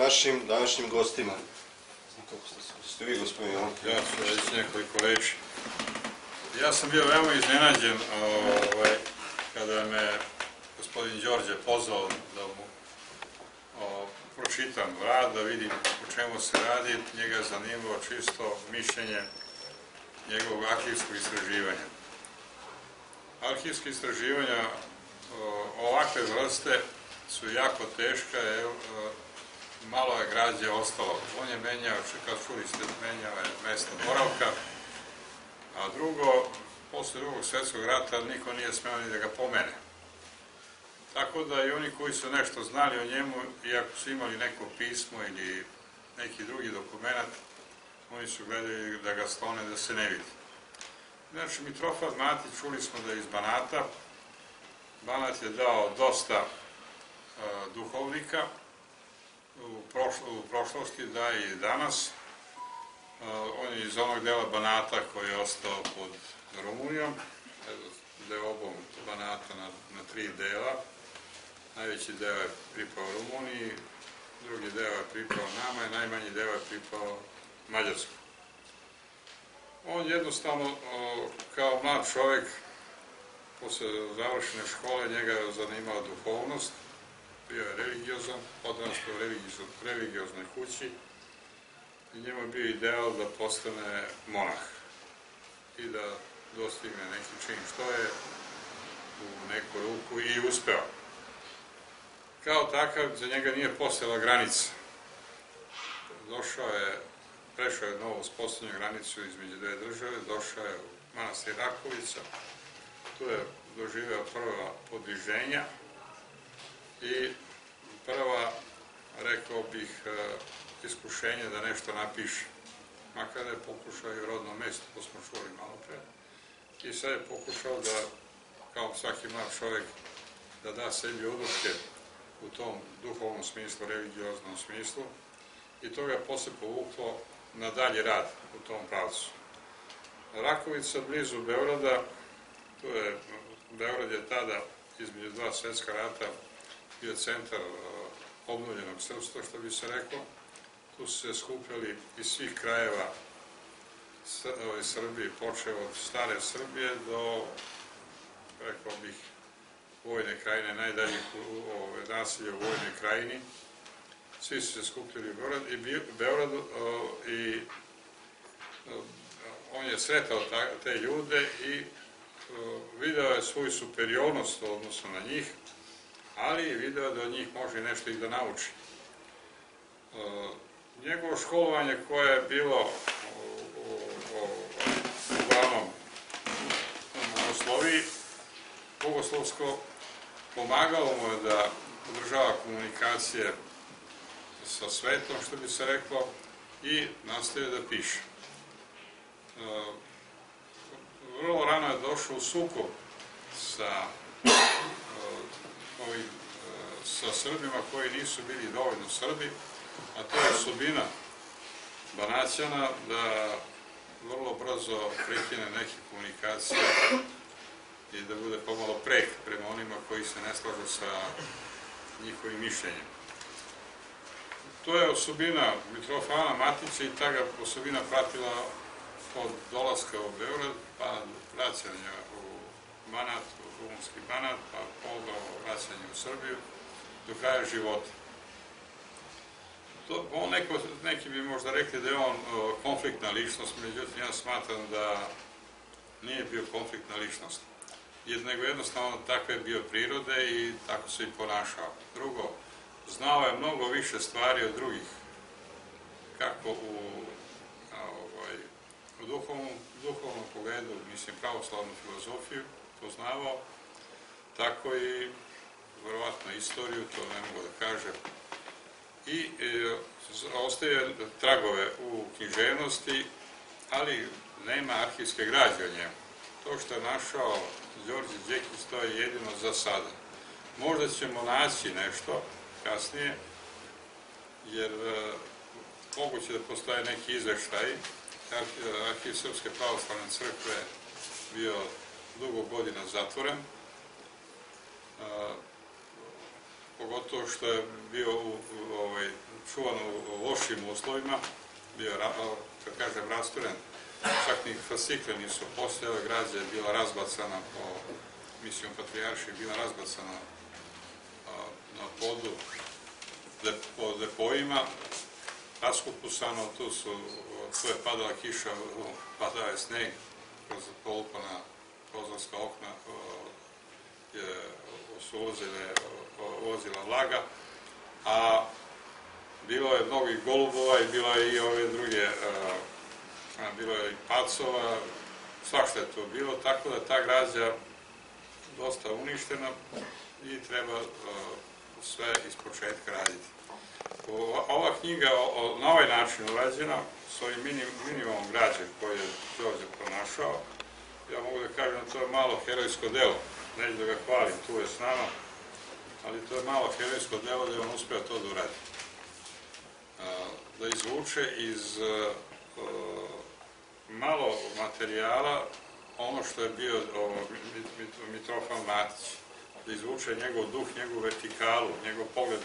našim današnjim gostima. Ste vi, gospodin Jovan? Ja ću reći nekoliko reči. Ja sam bio veoma iznenađen kada me gospodin Đorđe pozvao da mu pročitam rad, da vidim o čemu se radi. Njega je zanimalo čisto mišljenje njegovog arhivskog istraživanja. Arhivske istraživanja ovakve vrste su jako teška, jer malo je građe ostalo. On je menjao, kad čuli ste, menjao je mesto boravka, a drugo, posle Drugog svjetskog rata niko nije smeo ni da ga pomene. Tako da i oni koji su nešto znali o njemu, iako su imali neko pismo ili neki drugi dokument, oni su gledali da ga sklone, da se ne vidi. Znači, Mitrofat Matić, čuli smo da je iz Banata. Banat je dao dosta duhovnika, u prošlosti daje i danas. On je iz onog dela Banata koji je ostao pod Rumunijom, deobom Banata na 3 dela. Najveći deo je pripao Rumuniji, drugi deo je pripao nama i najmanji deo je pripao Mađarsku. On jednostavno, kao mlad čovjek, posle završene škole, njega je zanimala duhovnost, bio je religiozan, odrastao u religioznoj kući i njemu je bio ideal da postane monah i da dostigne neki čin, što je u neku ruku i uspeo. Kao takav, za njega nije postojala granica. Prešao je novo uspostavljenu granicu između dve države, došao je u manastir Rakovica, tu je doživeo prva podviženja i prva, rekao bih, iskušenje da nešto napiše. Makar je pokušao i u rodnom mestu, to smo čuli malo pre. I sad je pokušao da, kao svaki mlad čovjek, da da sebi odluke u tom duhovnom smislu, religioznom smislu, i to ga je posle povuklo na dalji rad u tom pravcu. Rakovica, blizu Beograda, Beograd je tada, između 2 svjetska rata, bio centar obnovljenog srpstva, što bi se reklo. Tu su se skupljali iz svih krajeva Srbije, počeo od stare Srbije do, rekao bih, Vojne krajine, najdaljih naselja u Vojnoj krajini. Svi su se skupljali u Beogradu i on je sretao te ljude i video je svoju superiornost odnosno na njih, ali je video da od njih može nešto i da nauči. Njegovo školovanje koje je bilo uglavnom bogoslovsko, pomagalo mu je da održava komunikacije sa svetom, što bi se reklo, i nastavio da piše. Vrlo rano je došao u sukob sa Srbima koji nisu bili dovoljno Srbi, a to je osobina Banaćana da vrlo brzo prekine neke komunikacije i da bude pomalo prek prema onima koji se ne slažu sa njihovim mišljenjem. To je osobina Mitrofana Matića i ta ga osobina pratila od dolaska u Beograd, pa vraćanja u Banat, u rumunski Banat, pa ponovo vraćanje u Srbiju, do kraja života. Neki bi možda rekli da je on konfliktna ličnost, međutim ja smatram da nije bio konfliktna ličnost, nego jednostavno takve je bio prirode i tako se i ponašao. Drugo, znao je mnogo više stvari od drugih, kako u duhovnom pogledu, mislim, pravoslavnu filozofiju poznavao, tako i verovatno istoriju, to ne mogu da kažem. I ostaje tragove u književnosti, ali nema arhivske građe o njemu. To što je našao Đorđe Đekić, to je jedino za sada. Možda ćemo naći nešto kasnije, jer moguće da postoje neki izveštaj. Arhiv Srpske pravoslavne crkve bio dugo godina zatvoren, pogotovo što je bio čuvan u lošim uslovima, bio je, kad kažem, rasturen, čak ni fascikle nisu postojale, građa je bila razbacana po misijom Patrijaršije, bila razbacana na podu po depojima, raskupusano, tu je padala kiša, padao je sneg, kroz polupana prozorska okna su ulazila vlaga, a bilo je mnogih golubova i bilo je i ove druge, bilo je i pacova, svašta je to bilo, tako da ta građa dosta uništena i treba sve ispočetka raditi. Ova knjiga na ovaj način urađena, s ovim minimumom građe koje je Đorđe pronašao, ja mogu da kažem da to je malo herojsko delo, neću da ga hvalim, tu je s nama, ali to je malo herojsko delo da je on uspeo to da uradi. Da izvuče iz malo materijala ono što je bio Mitrofan Matić, da izvuče njegov duh, njegovu vertikalu, njegov pogled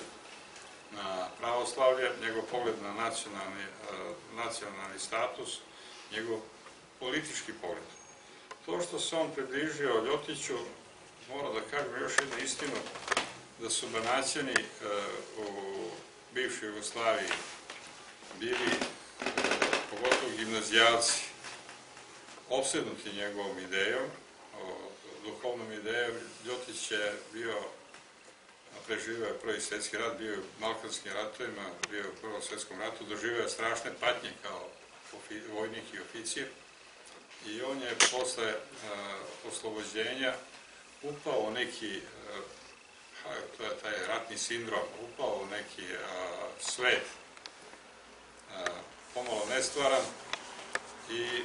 na pravoslavlje, njegov pogled na nacionalni status, njegov politički pogled. To što se on približio Ljotiću, moram da kažem još jednu istinu, da su Banaćani u bivšoj Jugoslaviji bili, pogotovo gimnazijalci, opsednuti njegovom idejom, duhovnom idejom. Ljotić je bio, preživio je Prvi svjetski rat, bio je u Balkanskim ratovima, bio je u Prvom svjetskom ratu, doživio je strašne patnje kao vojnik i oficir i on je posle oslobođenja upao u neki, to je taj ratni sindrom, upao u neki svet pomalo nestvaran i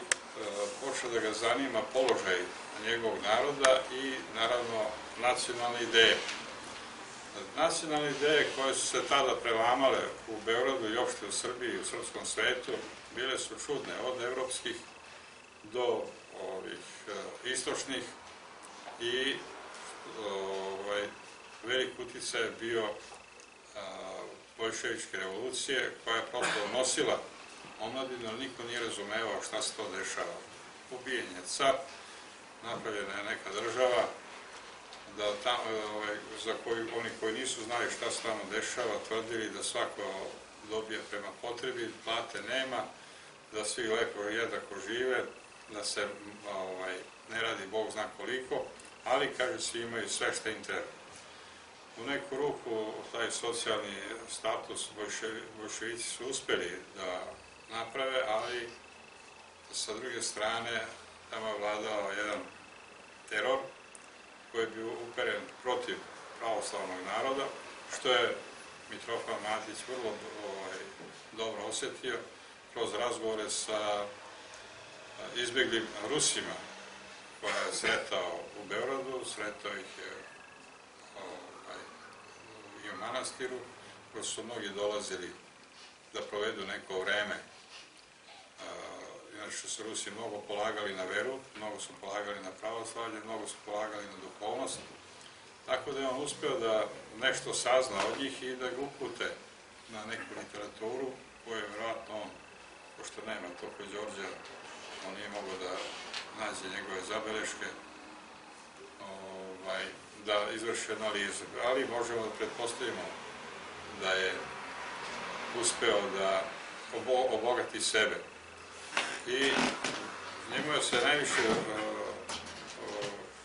počeo da ga zanima položaj njegovog naroda i naravno nacionalne ideje. Nacionalne ideje koje su se tada prelamale u Beogradu i uopšte u Srbiji i u srpskom svetu bile su čudne, od evropskih do ovih istočnih i velik uticaj je bio boljševičke revolucije koja je prosto nosila omladinu, ali niko nije razumevao šta se to dešava. Ubijen je car, napravljena je neka država, za koju oni koji nisu znali šta se tamo dešava, tvrdili da svako dobije prema potrebi, plate nema, da svi lepo jednako žive, da se ne radi Bog zna koliko, ali, kaže, svi imaju sve što im treba. U neku ruku taj socijalni status boljševici su uspeli da naprave, ali sa druge strane tamo je vladao jedan teror koji je bio uperen protiv pravoslavnog naroda, što je Mitrofan Matić vrlo dobro osjetio kroz razgovore sa izbjeglim Rusima koja je sretao u Beogradu, sretao ih je i u manastiru, koji su mnogi dolazili da provedu neko vreme. Inače su Rusi mnogo polagali na veru, mnogo su polagali na pravoslavlje, mnogo su polagali na duhovnost, tako da je on uspeo da nešto sazna od njih i da ga upute na neku literaturu koju je vjerojatno on, pošto nema to kod Đorđa, on nije mogao da nađe njegove zabeleške, da izvrši analizu, ali možemo da pretpostavimo da je uspeo da obogati sebe. I njemu se najviše,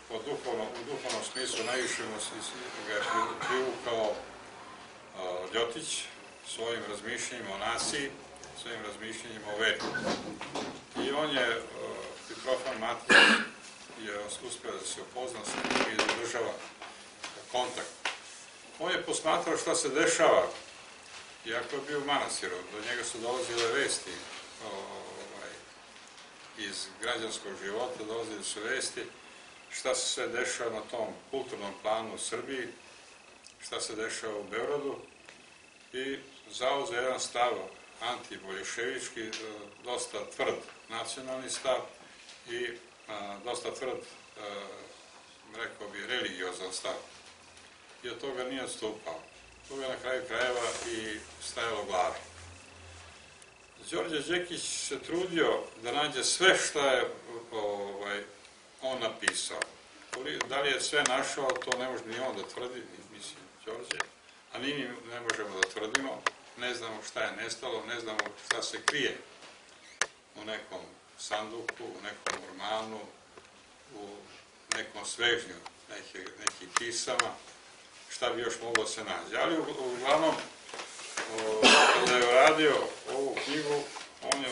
u duhovnom smislu, najviše ga je privukao Ljotić svojim razmišljanjima o naciji, svojim razmišljanjima o veri. I on je, Mitrofan Matić, je uspeo da se upozna sa njim i da održava kontakt. On je posmatrao šta se dešava, iako je bio u manastiru, do njega su dolazile vesti iz građanskog života, dolazile su vesti šta se sve dešava na tom kulturnom planu u Srbiji, šta se dešava u Beogradu i zauzeo jedan stav antiboljševički, dosta tvrd nacionalni stav i dosta tvrd, rekao bi, religiozan stav. I od toga nije odstupao. to ga na kraju krajeva i stajalo glavi. Đorđe Đekić se trudio da nađe sve što je on napisao. Da li je sve našao, to ne može ni on da tvrdi, mislim, Đorđe, a ni mi ne možemo da tvrdimo. Ne znamo šta je nestalo, ne znamo šta se krije u nekom sanduku, u nekom ormanu, u nekom svežnju nekih pisama, šta bi još moglo se naći. Ali uglavnom, kada je uradio ovu knjigu, on je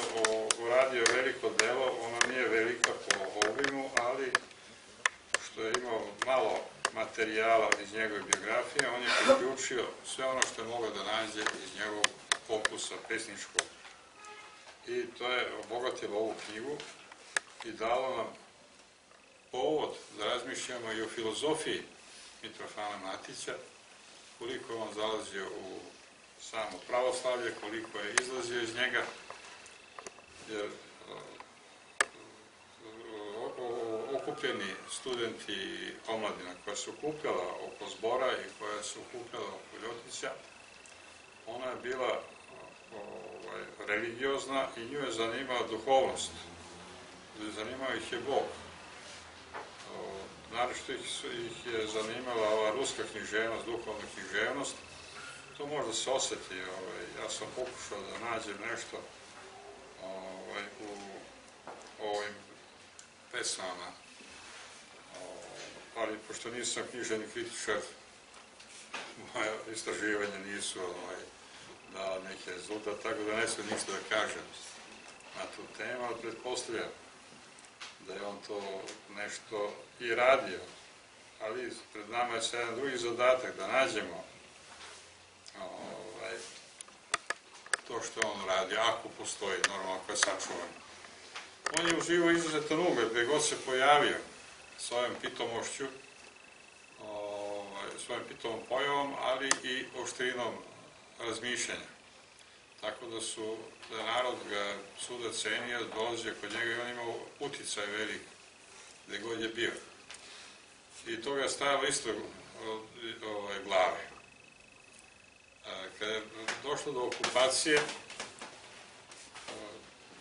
uradio veliko delo, ona nije velika po obimu, ali što je imao malo materijala iz njegove biografije, on je priključio sve ono što je mogao da nađe iz njegovog opusa pesničkog. I to je obogatilo ovu knjigu i dalo nam povod da razmišljamo i o filozofiji Mitrofana Matića, koliko je on zalazio u samo pravoslavlje, koliko je izlazio iz njega, jer okupljeni studenti i omladina koja se okupljala oko Zbora i koja se okupljala oko Ljotića, ona je bila religiozna i nju je zanimala duhovnost. Zanimao ih je Bog. Naročito ih je zanimala ova ruska književnost, duhovna književnost. To možda se osjeti. Ja sam pokušao da nađem nešto u ovim pesmama, ali pošto nisam književni kritičar, moja istraživanja nisu dala neki rezultat, tako da ne smijem ništa da kažem na tu temu, ali pretpostavljam da je on to nešto i radio, ali pred nama je jedan drugi zadatak, da nađemo to što on radi, ako postoji, normalno ako je sačuvan. On je uživao izuzetan ugled, gde god se pojavio svojom pitomošću, svojom pitomom pojavom, ali i oštrinom razmišljanja. Tako da je narod ga suda cenio, dolazio kod njega i on imao uticaj velik gde god je bio. I toga je stajalo isto glave. Kada je došlo do okupacije,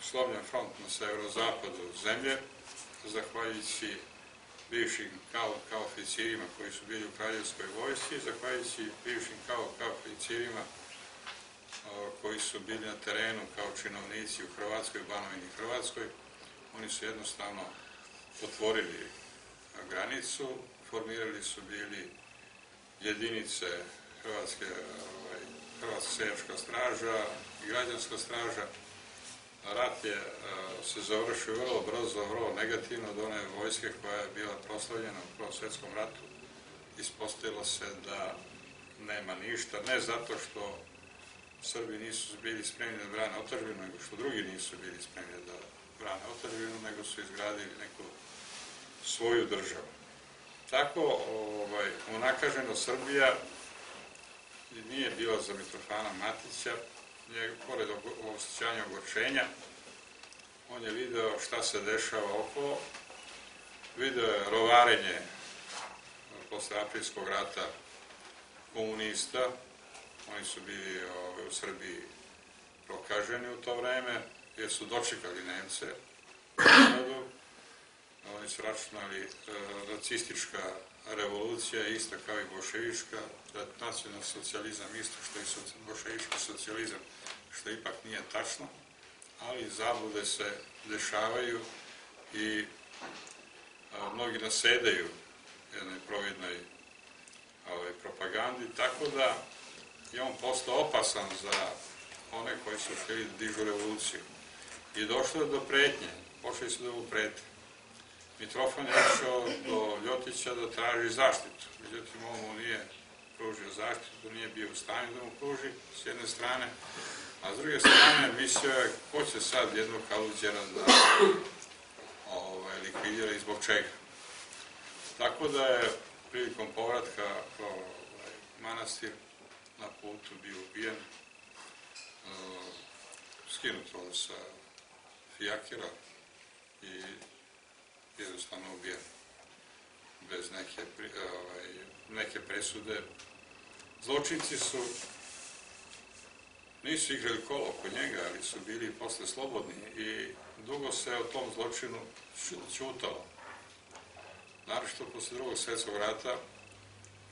slomljen front na severozapadu zemlje, zahvaljujući bivšim kao oficirima koji su bili u kraljevskoj vojsci, zahvaljujući bivšim kao oficirima koji su bili na terenu kao činovnici u Hrvatskoj, Banovini Hrvatskoj, oni su jednostavno otvorili granicu, formirali su bili jedinice Hrvatska seljačka straža i građanska straža. Rat se završio vrlo brzo, vrlo negativno od one vojske koja je bila proslavljena u Prvom svjetskom ratu. Ispostavilo se da nema ništa, ne zato što Srbi nisu bili spremni da brane otadžbinu, nego što drugi nisu bili spremni da brane otadžbinu, nego su izgradili neku svoju državu. Tako, unakaženo Srbija nije bila za Mitrofana Matića, pored osjećanja ogorčenja, on je video šta se dešava okolo, video je rovarenje posle aprilskog rata komunista, oni su bili u Srbiji prokaženi u to vreme, jer su dočekali Nemce u narodu, oni su računali nacistička revolucija ista kao i bolševička, da je nacionalni socijalizam isto što i bolševički socijalizam, što ipak nije tačno, ali zablude se dešavaju i mnogi nasedaju jednoj providnoj propagandi, tako da je on postao opasan za one koji su htjeli da dižu revoluciju. I došlo je do pretnje, počeli su da mu prete. Mitrofan je išao do Ljotića da traži zaštitu, međutim on mu nije pružio zaštitu, nije bio u stanju da mu pruži s jedne strane, a s druge strane mislio je ko će sad jednog Kaluđera da likvidira i zbog čega. Tako da je prilikom povratka manastir na putu bio ubijen, skinuto sa fijakira i jednostavno ubijen bez neke presude Zločinci nisu igrali kolo oko njega, ali su bili posle slobodni i dugo se o tom zločinu ćutalo. Naročito posle Drugog svjetskog rata,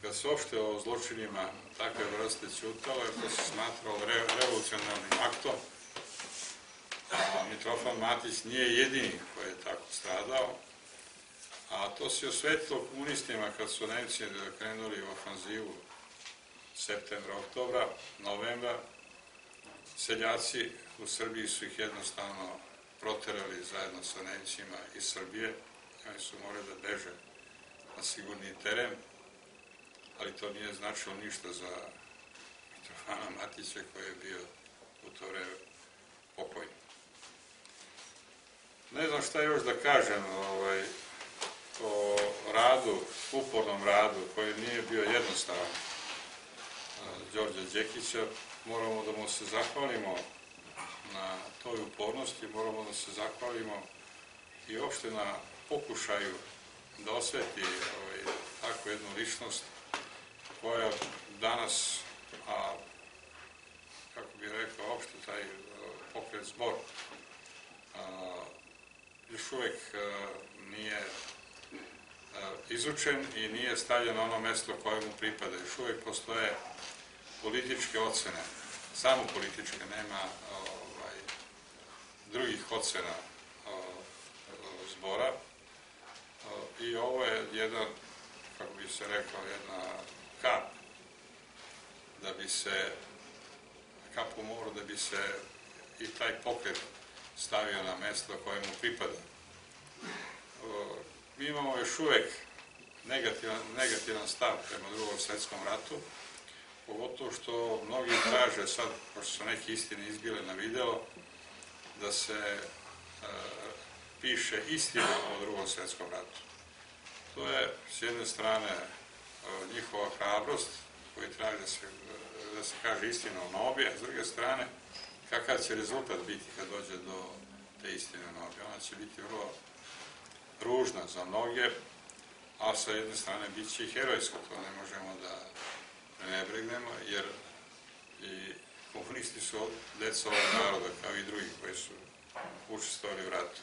kad se uopšte o zločinima takve vrste ćutalo, jer to se smatralo revolucionarnim aktom, a Mitrofan Matić nije jedini koji je tako stradao, a to se osvetilo komunistima kad su Nemci krenuli u ofanzivu septembra, oktobra, novembra. Seljaci u Srbiji su ih jednostavno proterali zajedno sa Nemcima iz Srbije. Oni su morali da beže na sigurni teren, ali to nije značilo ništa za Mitrofana Matića koji je bio u to vreme pokojni. Ne znam šta još da kažem o radu, upornom radu koji nije bio jednostavan Đorđa Đekića. Moramo da mu se zahvalimo na toj upornosti, moramo da se zahvalimo i uopšte na pokušaju da osveti takvu jednu ličnost koja danas, a kako bih rekao, uopšte taj pokret Zbor još uvek nije izučen i nije stavljen na ono mesto koje mu pripada. Još uvek postoje političke ocene, samo političke, nema drugih ocena Zbora. I ovo je jedan, kako bi se rekao, jedna kap u moru da bi se i taj pokret stavio na mesto koje mu pripada. Mi imamo još uvek negativan stav prema Drugom svjetskom ratu, pogotovo što mnogi traže sad, pošto su neke istine izbile na video, da se piše istina o Drugom svjetskom ratu. To je, s jedne strane, njihova hrabrost, koji traže da se kaže istina o Nobi, a s druge strane, kakav će rezultat biti kad dođe do te istine o Nobi. Ona će biti vrlo ružna za mnoge, a sa jedne strane bit će i herojsko, to ne možemo da ne bregnemo, jer i komunisti su deca ovog naroda, kao i drugi koji su učestvovali u ratu.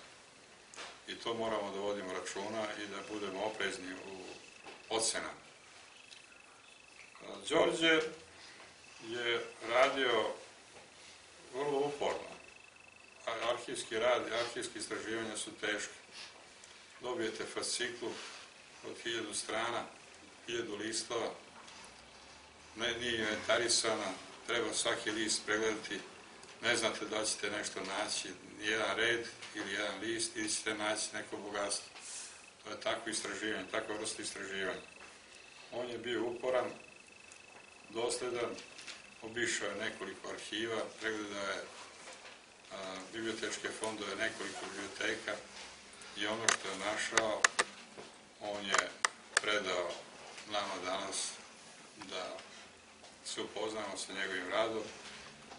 I to moramo da vodimo računa i da budemo oprezni u ocenama. Đorđe je radio vrlo uporno. Arhivski rad i arhivski istraživanja su teške. Dobijete fasciklu od 1000 strana, 1000 listova, nije inventarisana, treba svaki list pregledati, ne znate da ćete nešto naći, jedan red ili jedan list, ili ćete naći neko bogatstvo. To je takvo istraživanje, takva vrsta istraživanja. On je bio uporan, dosledan, obišao je nekoliko arhiva, pregledao je bibliotečke fondove, nekoliko biblioteka i ono što je našao, on je predao nama danas da se upoznamo sa njegovim radom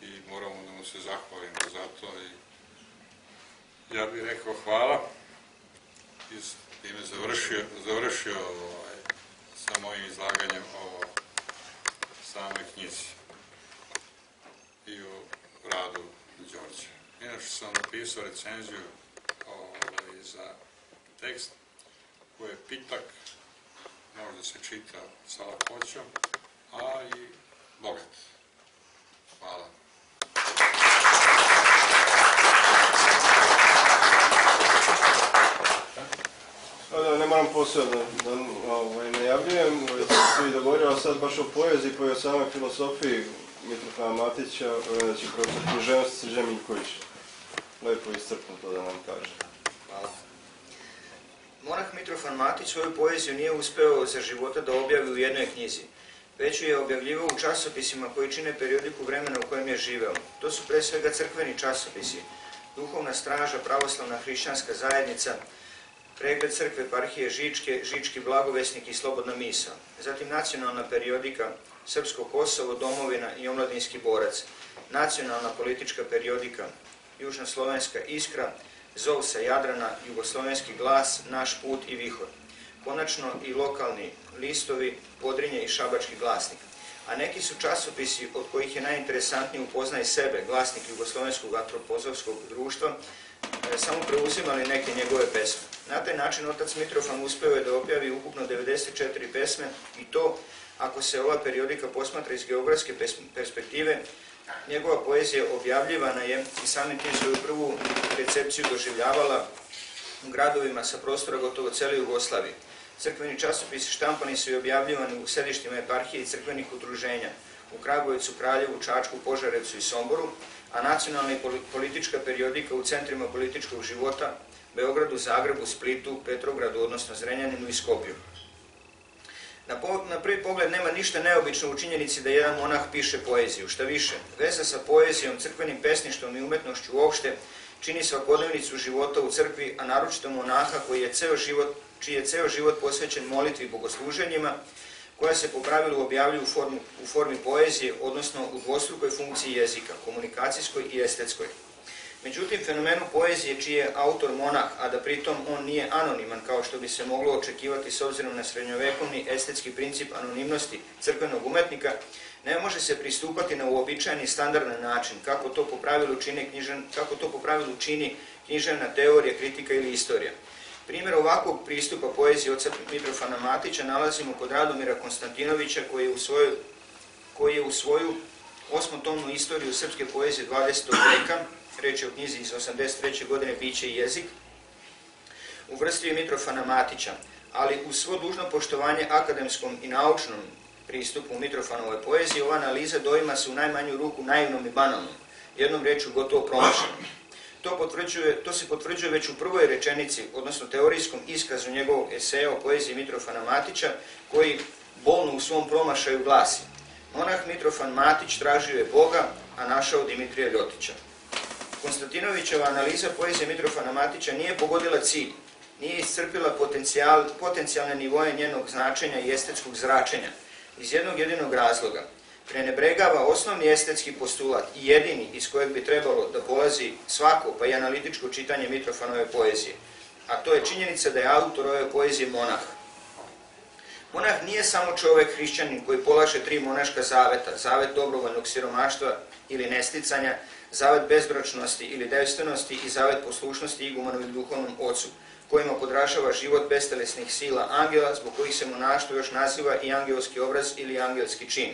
i moramo da mu se zahvalimo za to. Ja bih rekao hvala i s time završio sa mojim izlaganjem o samoj knjizi i o radu Đorđa. Inače sam napisao recenziju za tekst koji je pitak, možda se čita sa lakoćom, a i bogat. Hvala. Ne moram posebno da najavljujem, svi dogovorio sad baš o poeziji pa i o samoj filosofiji Mitrofana Matića, znači profesor književnosti Srđan Miljković. Lepo iscrpno to da nam kaže. Hvala. Monah Mitrofan Matić svoju poeziju nije uspeo za života da objavi u jednoj knjizi, već ju je objavljivao u časopisima koji čine periodiku vremena u kojem je živeo. To su pre svega crkveni časopisi, Duhovna straža, Pravoslavna hrišćanska zajednica, Pregled crkve eparhije Žičke, Žički blagovesnik i Slobodna misao. Zatim nacionalna periodika Srpsko Kosovo, Domovina i Omladinski borac, nacionalna politička periodika Južna slovenska Iskra, Zov sa Jadrana, Jugoslovenski glas, Naš put i Vihor. Konačno i lokalni listovi Podrinje i Šabački glasnik. a neki su časopisi od kojih je najinteresantniji Upoznaj sebe, glasnik Jugoslovenskog antropozofskog društva, samo preuzimali neke njegove pesme. Na taj način otac Mitrofan uspeo je da objavi ukupno 94 pesme i to, ako se ova periodika posmatra iz geografske perspektive, njegova poezija objavljivana je i samim tim svoju prvu recepciju doživljavala u gradovima sa prostora gotovo cele Jugoslavije. Crkveni časopisi štampani su i objavljivani u sedištima eparhije i crkvenih udruženja u Kragujevcu, Kraljevu, Čačku, Požarevcu i Somboru, a nacionalna i politička periodika u centrima političkog života Beogradu, Zagrebu, Splitu, Petrogradu, odnosno Zrenjaninu i Skopju. Na prvi pogled nema ništa neobično u činjenici da jedan monah piše poeziju. Šta više, veza sa poezijom, crkvenim pesništvom i umetnošću uopšte čini svakodnevnicu života u crkvi, a naročito monaha čiji je ceo život posvećen molitvi i bogosluženjima, koja se po pravilu objavljuju u formi poezije, odnosno u dvostrukoj funkciji jezika, komunikacijskoj i estetskoj. Međutim, fenomenu poezije čiji je autor monah, a da pritom on nije anoniman kao što bi se moglo očekivati s obzirom na srednjovekovni estetski princip anonimnosti crkvenog umetnika, ne može se pristupati na uobičajeni standardan način, kako to po pravilu čini književna teorija, kritika ili istorija. Primjer ovakvog pristupa poeziji oca Mitrofana Matića nalazimo kod Radomira Konstantinovića, koji je u svoju osmotomnu istoriju srpske poezije 20. veka, reč je o knjizi iz 83. godine Biće i jezik, uvrstio je Mitrofana Matića, ali uz svo dužno poštovanje akademskom i naučnom pristupu Mitrofanove poezije, ova analiza doima se u najmanju ruku naivnom i banalnom, jednom rečju gotovo promašenom. To se potvrđuje već u prvoj rečenici, odnosno teorijskom iskazu njegovog eseja o poeziji Mitrofana Matića, koji bolno u svom promašaju glasi: monah Mitrofan Matić tražio je Boga, a našao Dimitrija Ljotića. Konstantinovićeva analiza poezije Mitrofana Matića nije pogodila cilj, nije iscrpila potencijalne nivoje njenog značenja i estetskog zračenja, iz jednog jedinog razloga. Prenebregava osnovni estetski postulat i jedini iz kojeg bi trebalo da polazi svako, pa i analitičko čitanje Mitrofanove poezije, a to je činjenica da je autor ove poezije monah. Monah nije samo čovek hrišćanin koji polaže 3 monaška zaveta, zavet dobrovoljnog siromaštva ili nesticanja, zavet bezbračnosti ili devstvenosti i zavet poslušnosti igumanu ili duhovnom ocu, kojima podražava život bestelesnih sila angela, zbog kojih se monaštvo još naziva i angelski obraz ili angelski čin.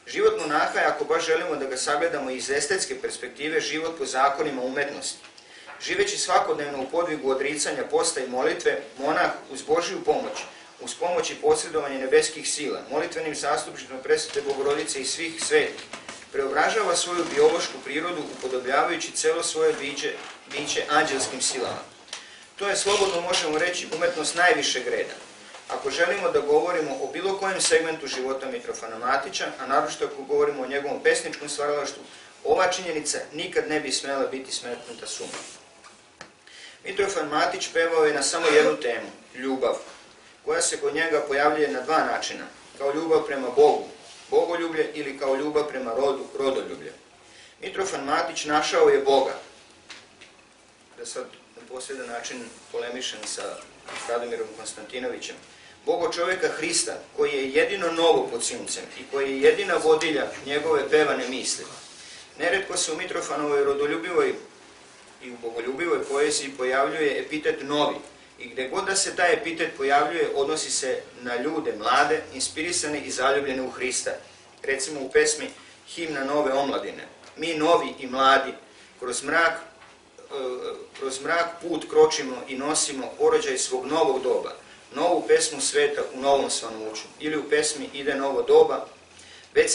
Život monaha je, ako baš želimo da ga sagledamo iz estetske perspektive, život po zakonima umetnosti. Živeći svakodnevno u podvigu odricanja, posta i molitve, monah uz Božiju pomoć, uz pomoć i posredovanje nebeskih sila, molitvenim zastupništvom Presvete Bogorodice i svih svetih, preobražava svoju biološku prirodu upodobljavajući celo svoje biće anđelskim silama. To je, slobodno možemo reći, umetnost najvišeg reda. Ako želimo da govorimo o bilo kojem segmentu života Mitrofana Matića, a naročito ako govorimo o njegovom pesničkom stvaralaštvu, ova činjenica nikad ne bi smela biti smetnuta suma. Mitrofan Matić pevao je na samo jednu temu, ljubav, koja se kod njega pojavljuje na 2 načina, kao ljubav prema Bogu, bogoljublje, ili kao ljubav prema rodu, rodoljublje. Mitrofan Matić našao je Boga, da sad na posredan način polemišem sa Radomirom Konstantinovićem, Bogo čoveka Hrista, koji je jedino novo pod suncem i koji je jedina vodilja njegove pevane misli. Neretko se u Mitrofanovoj rodoljubivoj i u bogoljubivoj poeziji pojavljuje epitet novi, i gde god da se taj epitet pojavljuje, odnosi se na ljude mlade, inspirisane i zaljubljene u Hrista. Recimo u pesmi Himna nove omladine. Mi novi i mladi, kroz mrak put kročimo i nosimo porođaj svog novog doba, novu pesmu sveta u novom svanuću. Ili u pesmi Ide novo doba, već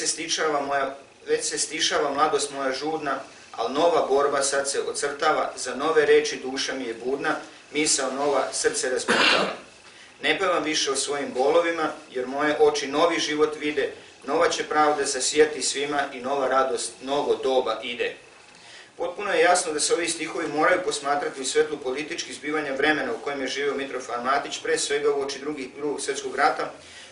se stišava mladost moja žudna, ali nova borba sad se ocrtava, za nove reči duša mi je budna, misao nova srce razmetava. Ne pevam više o svojim bolovima, jer moje oči novi život vide, nova će pravda zasijati svima i nova radost, novo doba ide. Potpuno je jasno da se ovi stihovi moraju posmatrati u svetlu političkih zbivanja vremena u kojem je živio Mitrofan Matić, pre svega uoči Drugog svjetskog rata,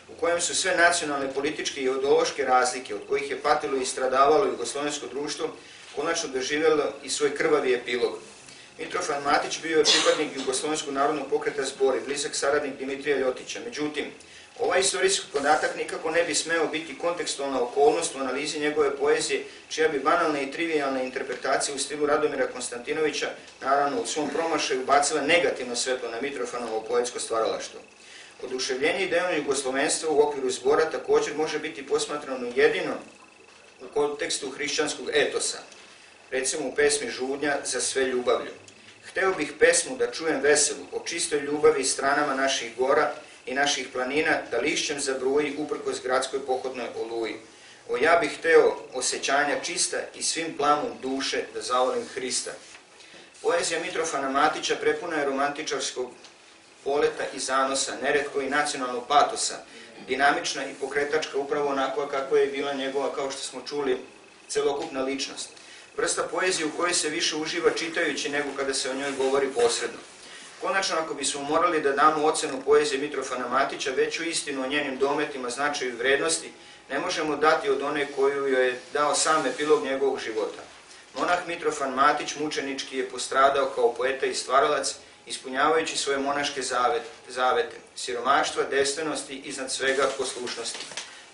u kojem su sve nacionalne, političke i ideološke razlike, od kojih je patilo i stradavalo jugoslovensko društvo, konačno doživjelo i svoj krvavi epilog. Mitrofan Matić bio je pripadnik Jugoslovenskog narodnog pokreta Zbor i blizak saradnik Dimitrija Ljotića. Međutim, Ovaj istorijski podatak nikako ne bi smeo biti kontekstualna okolnost u analizi njegove poezije, čija bi banalne i trivijalne interpretacije u stilu Radomira Konstantinovića, naravno u svom promašaju, bacila negativno svetlo na Mitrofanovo poetsko stvaralaštvo. Oduševljenje idejom jugoslovenstva u okviru zbora također može biti posmatrano jedino u kontekstu hrišćanskog etosa, recimo u pesmi Žudnja za sve ljubavlju. Hteo bih pesmu da čujem veselu, o čistoj ljubavi stranama naših gora i naših planina, da lišćem zabruji uprkos gradskoj pohodnoj oluji. O ja bih hteo osjećanja čista i svim plamom duše da zavolim Hrista. Poezija Mitrofana Matića prepuna je romantičarskog poleta i zanosa, neretko i nacionalnog patosa, dinamična i pokretačka upravo onako kako je bila njegova, kao što smo čuli, celokupna ličnost. Vrsta poezije u kojoj se više uživa čitajući nego kada se o njoj govori posredno. Konačno, ako bismo morali da damo ocenu poezije Mitrofana Matića, veću istinu o njenim dometima, značaju i vrednosti, ne možemo dati od one koju joj je dao sam epilog njegovog života. Monah Mitrofan Matić mučenički je postradao kao poeta i stvaralac, ispunjavajući svoje monaške zavete, siromaštva, devstvenosti, iznad svega poslušnosti.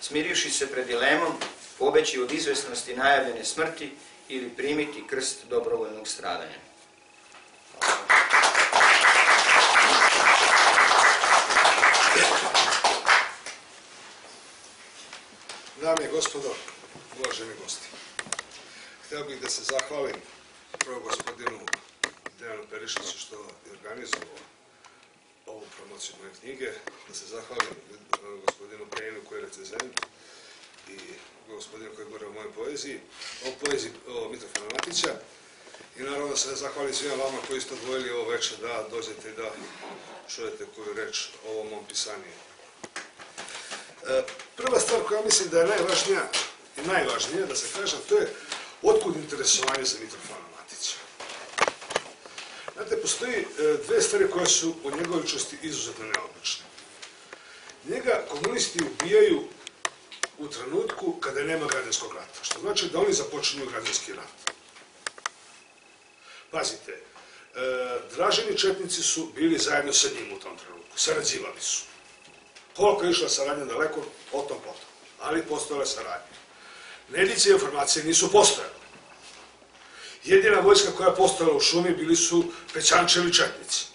Smirivši se pred dilemom, pobeći od izvesnosti najavljene smrti ili primiti krst dobrovoljnog stradanja. Dame i gospodo, uvaženi gosti, htio bih da se zahvalim prvo gospodinu Dejanu Perišiću što je organizovao ovu promociju moje knjige, da se zahvalim gospodinu Prejinu koji je recenzent i gospodinu koji govori o mojoj poeziji, o Mitrofana Matića, i naravno da se zahvalim svima vama koji ste odvojili ovo večer da dođete i da čujete koju reč o ovom mom pisanju. Prva stvar koja mislim da je najvažnija da se kaže, to je otkud interesovanje za Mitrofana Matića. Znate, postoji dve stvari koje su o njegovoj ličnosti izuzetno neobične. Njega komunisti ubijaju u trenutku kada nema građanskog rata, što znači da oni započinju građanski rat. Pazite, Dražini četnici su bili zajedno sa njim u tom trenutku, sarađivali su. Koliko je išla saradnja daleko, o tom potom, ali postojala saradnja. Nedice informacije nisu postojale. Jedina vojska koja je postojala u šumi bili su Pećančevi četnici.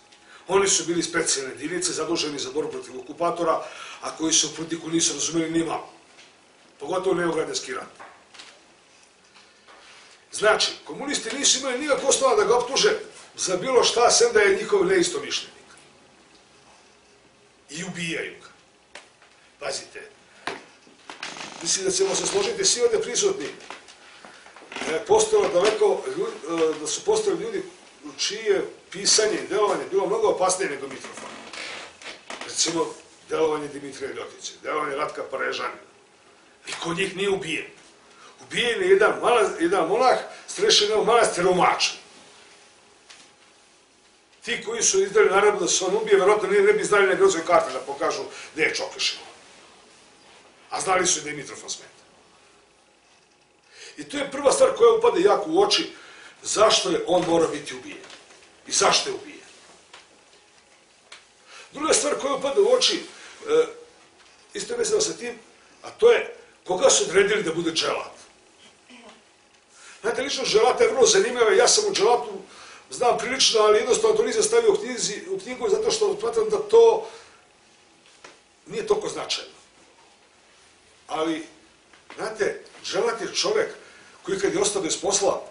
Oni su bili specijalne jedinice zaduženi za borbu protiv okupatora, a koji se u politiku nisu razumeli ni malo. Pogotovo ne u građanski rat. Znači, komunisti nisu imali nikakvu osnova da ga optuže za bilo šta, sem da je njihov neistomišljenik. I ubijaju ga. Pazite, mislim da ćemo se složiti svi ovdje prisutni, da su postojali ljudi čije pisanje i delovanje bilo mnogo opasnije nego Mitrofana. Recimo, delovanje Dimitrija Ljotića, delovanje Ratka Parežanina. Niko od njih nije ubijen. Ubijen je jedan monah strešen u manastiru Mača. Ti koji su izdali naredbu da se on ubije, verovatno ne bi znali na grozoj karti da pokažu gde je Čoklišin. A znali su da je Mitrofan smeta. I to je prva stvar koja upade jako u oči, zašto je on mora biti ubijen. I zašto je ubijen. Druga stvar koja upade u oči, isto je vezano sa tim, a to je koga su odredili da bude dželat. Znate, lično dželata je vrlo zanimljiva, ja sam u dželatu znam prilično, ali jednostavno to nisam stavio u knjigu zato što smatram da to nije toliko značajno. Ali, znate, dželat je čovek koji kad je ostao bez posla,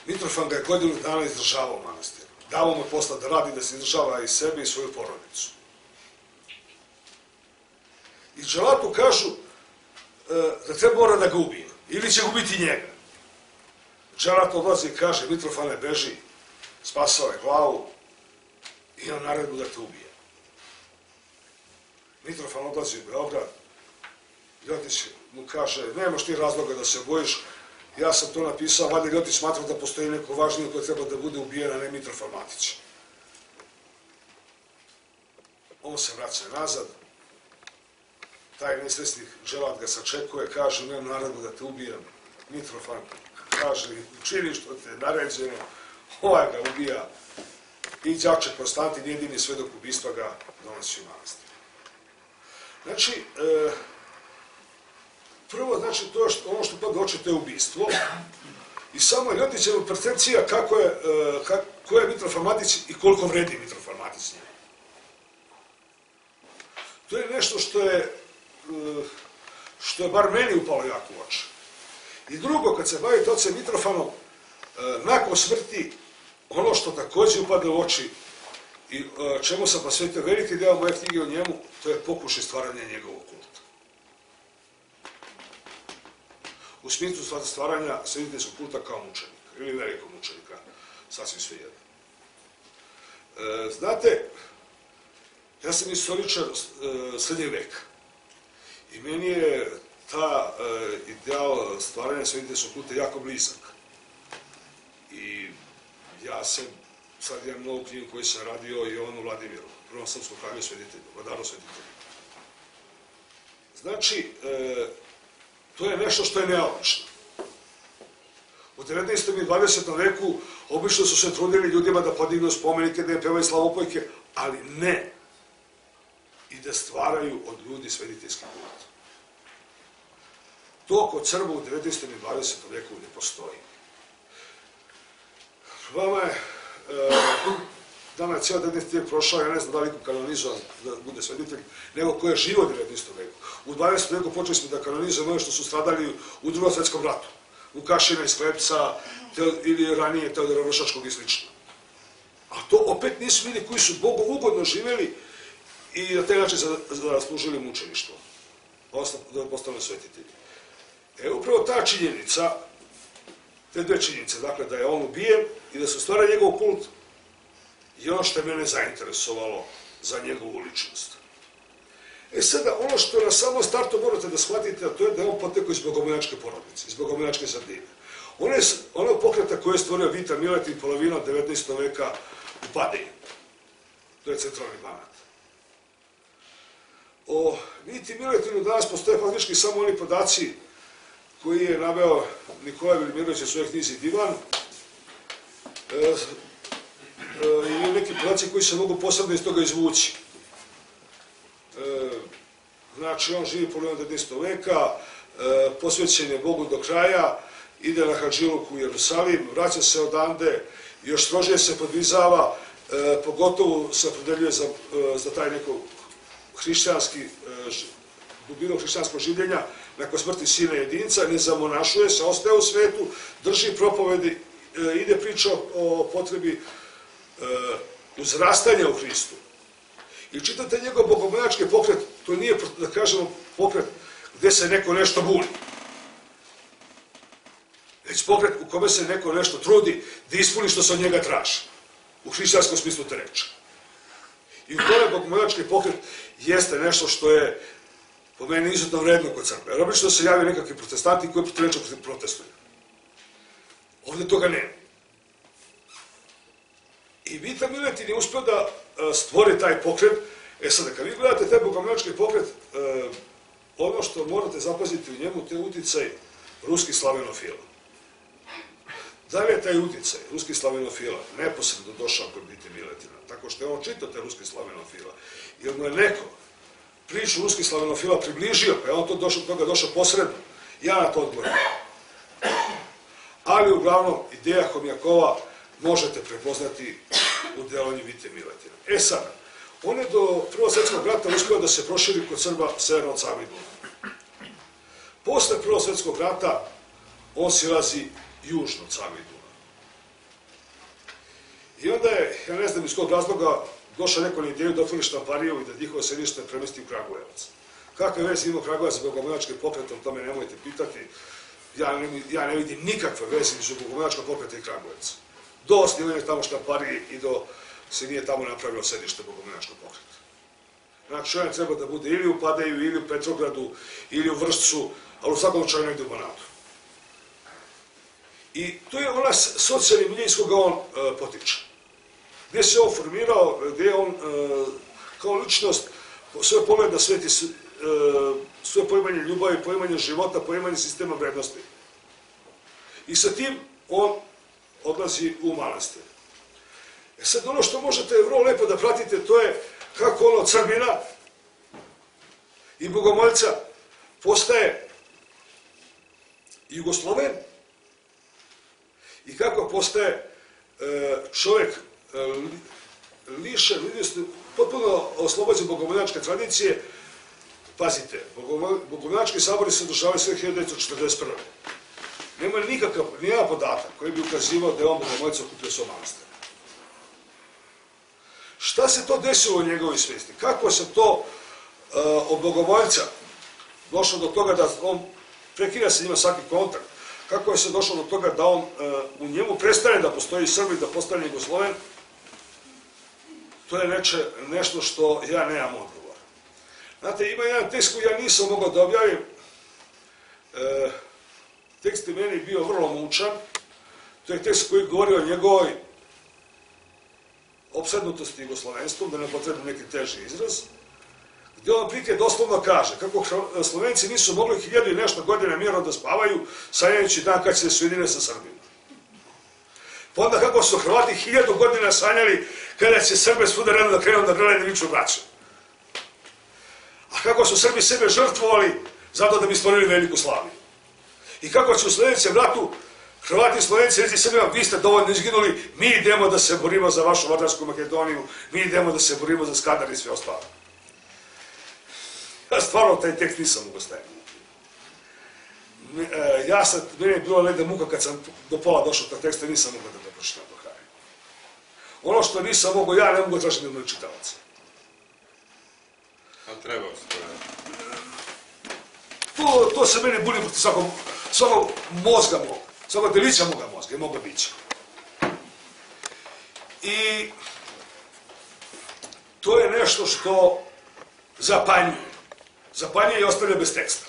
Mitrofan ga je godinu dana izdržavao u manastiru. Dao mu posla da radi, da se izdržava i sebe i svoju porodicu. I dželatu kažu da mora da ga ubije, ili će ubiti njega. Dželat odlazi i kaže, Mitrofane, beži, spasao je glavu i on naredbu da te ubije. Mitrofan odlazi u Beograd, Ljotić mu kaže, nemaš ti razloga da se bojiš, ja sam to napisao, valjda Ljotić smatra da postoji neko važnije koje treba da bude ubijen, a ne Mitrofan Matić. On se vraća nazad, taj nesvesni dželat ga sačekuje, kaže, nemam naredbu da te ubijem. Mitrofan kaže, čini što te je naređeno, ovaj ga ubija i đaček Konstantin jedini svedok ubistva ga donosi u manastir. Znači, prvo, znači, ono što pada oči, to je ubistvo. I samo je ljudničeva percepcija ko je Mitrofa Matić i koliko vredi Mitrofa Matić njemu. To je nešto što je bar meni upalo jako u oči. I drugo, kad se bavite ocem Mitrofanom, nakon smrti, ono što također upada u oči i čemu sam posvetio veliki deo moje knjige o njemu, to je pokušaj stvaranja njegovog kulta. U smislu stvaranja svetiteljskog kulta kao mučenika, ili velikog mučenika, sasvim svejedno. Znate, ja sam istoričar srednjeg veka i meni je ta ideal stvaranja svetiteljskog kulta jako blizak. I ja sam, sad imam novu knjigu koju sam radio i Jovanu Vladimiru, prvom srpskom kralju svetitelju, vladaru svetitelju. Znači, to je nešto što je neobično. U 19. i 20. veku obično su se trudili ljudima da podignu spomenike, da je pevaju slavopojke, ali ne i da stvaraju od ljudi svetiteljski kult. To kod Srba u 19. i 20. veku ne postoji. Vama je, dana je cijela 19. vijek prošao, ja ne znam da li iko kanonizovan da bude svetitelj, nego ko je živo u 19. veku. U 20. veku počeli smo da kanonizujemo ono što su stradali u Drugom svjetskom ratu. Vukašina iz Klepca ili ranije Teodora Vršačkog i sl. A to opet nisu ljudi koji su Bogu ugodno živjeli i na taj način zaslužili mučeništvo, da postane svetitelji. Upravo ta činjenica, te dve činjenice, dakle da je on ubijen i da se stvara njegov kult, je ono što je mene zainteresovalo za njegovu ličnost. Sada, ono što na samom startu morate da shvatite, a to je da je on potekao iz bogomiljačke porodice, iz bogomiljačke sredine. Ono pokreta koje je stvorio Vita Miletin polovinom 19. veka u Padeji. To je centralni banat. O Viti Miletinu danas postoje faktički samo oni podaci koji je naveo Nikola Velimirović u svojoj knjizi Divan, i neki podaci koji se mogu posebno iz toga izvući. Znači, on živi polovinom 19. veka, posvećen je Bogu do kraja, ide na hadžiluk u Jerusalim, vraća se odande, još strožije se podvizava, pogotovo se opredeljuje za taj neko hrišćanski, dubinu hrišćanskog življenja, nakon smrti sina jedinca, ne zamonašuje se, ostaje u svetu, drži propovedi, ide priča o potrebi uzrastanja u Hristu. I čitate njegov bogomiljački pokret, to nije, da kažemo, pokret gde se neko nešto buni, već pokret u kome se neko nešto trudi da ispuni što se od njega traži, u hrišćanskom smislu te reči. I u tome bogomiljački pokret jeste nešto što je po meni izuzetno vredno kod Crkve. Jer obično se javaju nekakvi protestanti koji protestuju. Ovdje toga nema. I Vita Miletin je uspio da stvori taj pokret. Sada, kad vi gledate taj bogomiljački pokret, ono što morate zapaziti u njemu, to je uticaj ruskih slavenofila. Da li je taj uticaj ruskih slavenofila neposredno došao kod Vite Miletina, tako što je on čitao te ruskih slavenofila, jer mu je neko priču ruskih slavenofila približio, pa je on toga došao posredno, ja na to odgovorim. Ali uglavnom, ideja Homjakova možete prepoznati u delovanju Vite Miletina. Sada, on je do Prvog svjetskog rata uspio da se proširi kod Srba severno od Save i Dunava. Posle Prvog svjetskog rata on silazi južno od Save i Dunava. I onda je, ja ne znam iz kog razloga, došao neko na ideju da otvori štampariju i da njihovo sedište premesti u Kragujevac. Kakve veze ima Kragujevac sa bogomiljačkim pokretom, to me nemojte pitati. Ja ne vidim nikakve veze između bogomiljačkog pokreta i Kragujevca. Do osnivanja tamo štamparije i do se nije tamo napravilo sedište bogomiljačkog pokreta. Znači, on treba da bude ili u Padeju, ili u Petrogradu, ili u Vršcu, ali u svakom slučaju negdje u Banatu. I to je ona socijalni milje iz koga on potiče. Gdje se on formirao, gdje je on kao ličnost svoje pogled na svet i svoje poimanje ljubavi, poimanje života, poimanje sistema vrednosti. I sa tim on odlazi u manastir. Sad ono što možete vrlo lepo da pratite, to je kako on od Srbina i bogomoljca postaje Jugosloven i kako postaje čovjek lišen, potpuno oslobođen bogomoljačke tradicije. Pazite, bogomoljački sabori se održavaju sve 1941. Nema nijedan podatak koji bi ukazivao da je on bogomoljca okupio svoj manastir. Šta se to desilo u njegovoj svijesti? Kako se to od bogomoljca došlo do toga da on prekida se njima svaki kontakt? Kako je se došlo do toga da on u njemu prestane da postoji Srbi, da postane Jugosloven? To je nešto što ja nemam odgovor. Znate, ima jedan tekst koji ja nisam mogao da objavim. Tekst je meni bio vrlo mučan. To je tekst koji govori o njegovoj opsednutosti jugoslovenstvom, da ne potrebno neki teži izraz, gdje on prike doslovno kaže kako Slovenci nisu mogli 1000 i nešto godina mirno da spavaju, sanjajući dan kad će se ujedine sa Srbima. Pa onda kako su Hrvati 1000 godina sanjali kada će Srbe svuda redno da krenu da grle i da viču braću. A kako su Srbi sebe žrtvovali zato da bi stvorili veliku Slaviju. I kako će u sljedećem ratu Hrvati i Slovenci reći Srbima, vi ste dovoljno izginuli, mi idemo da se borimo za vašu Vardarsku Makedoniju, mi idemo da se borimo za Skadar i sve ostalo. Ja stvarno taj tekst nisam mogao staviti. Meni je bilo leda muka kad sam do pola došao tog teksta i nisam mogao da ga pročitam do kraja. Ono što nisam mogao, ja ne mogu tražiti od mojih čitavaca. A trebao se To se meni buni protiv svakog mozga mog, svakog delića moga mozga i moga bića. I to je nešto što zapanjuje. Zapanjuje i ostavlja bez teksta.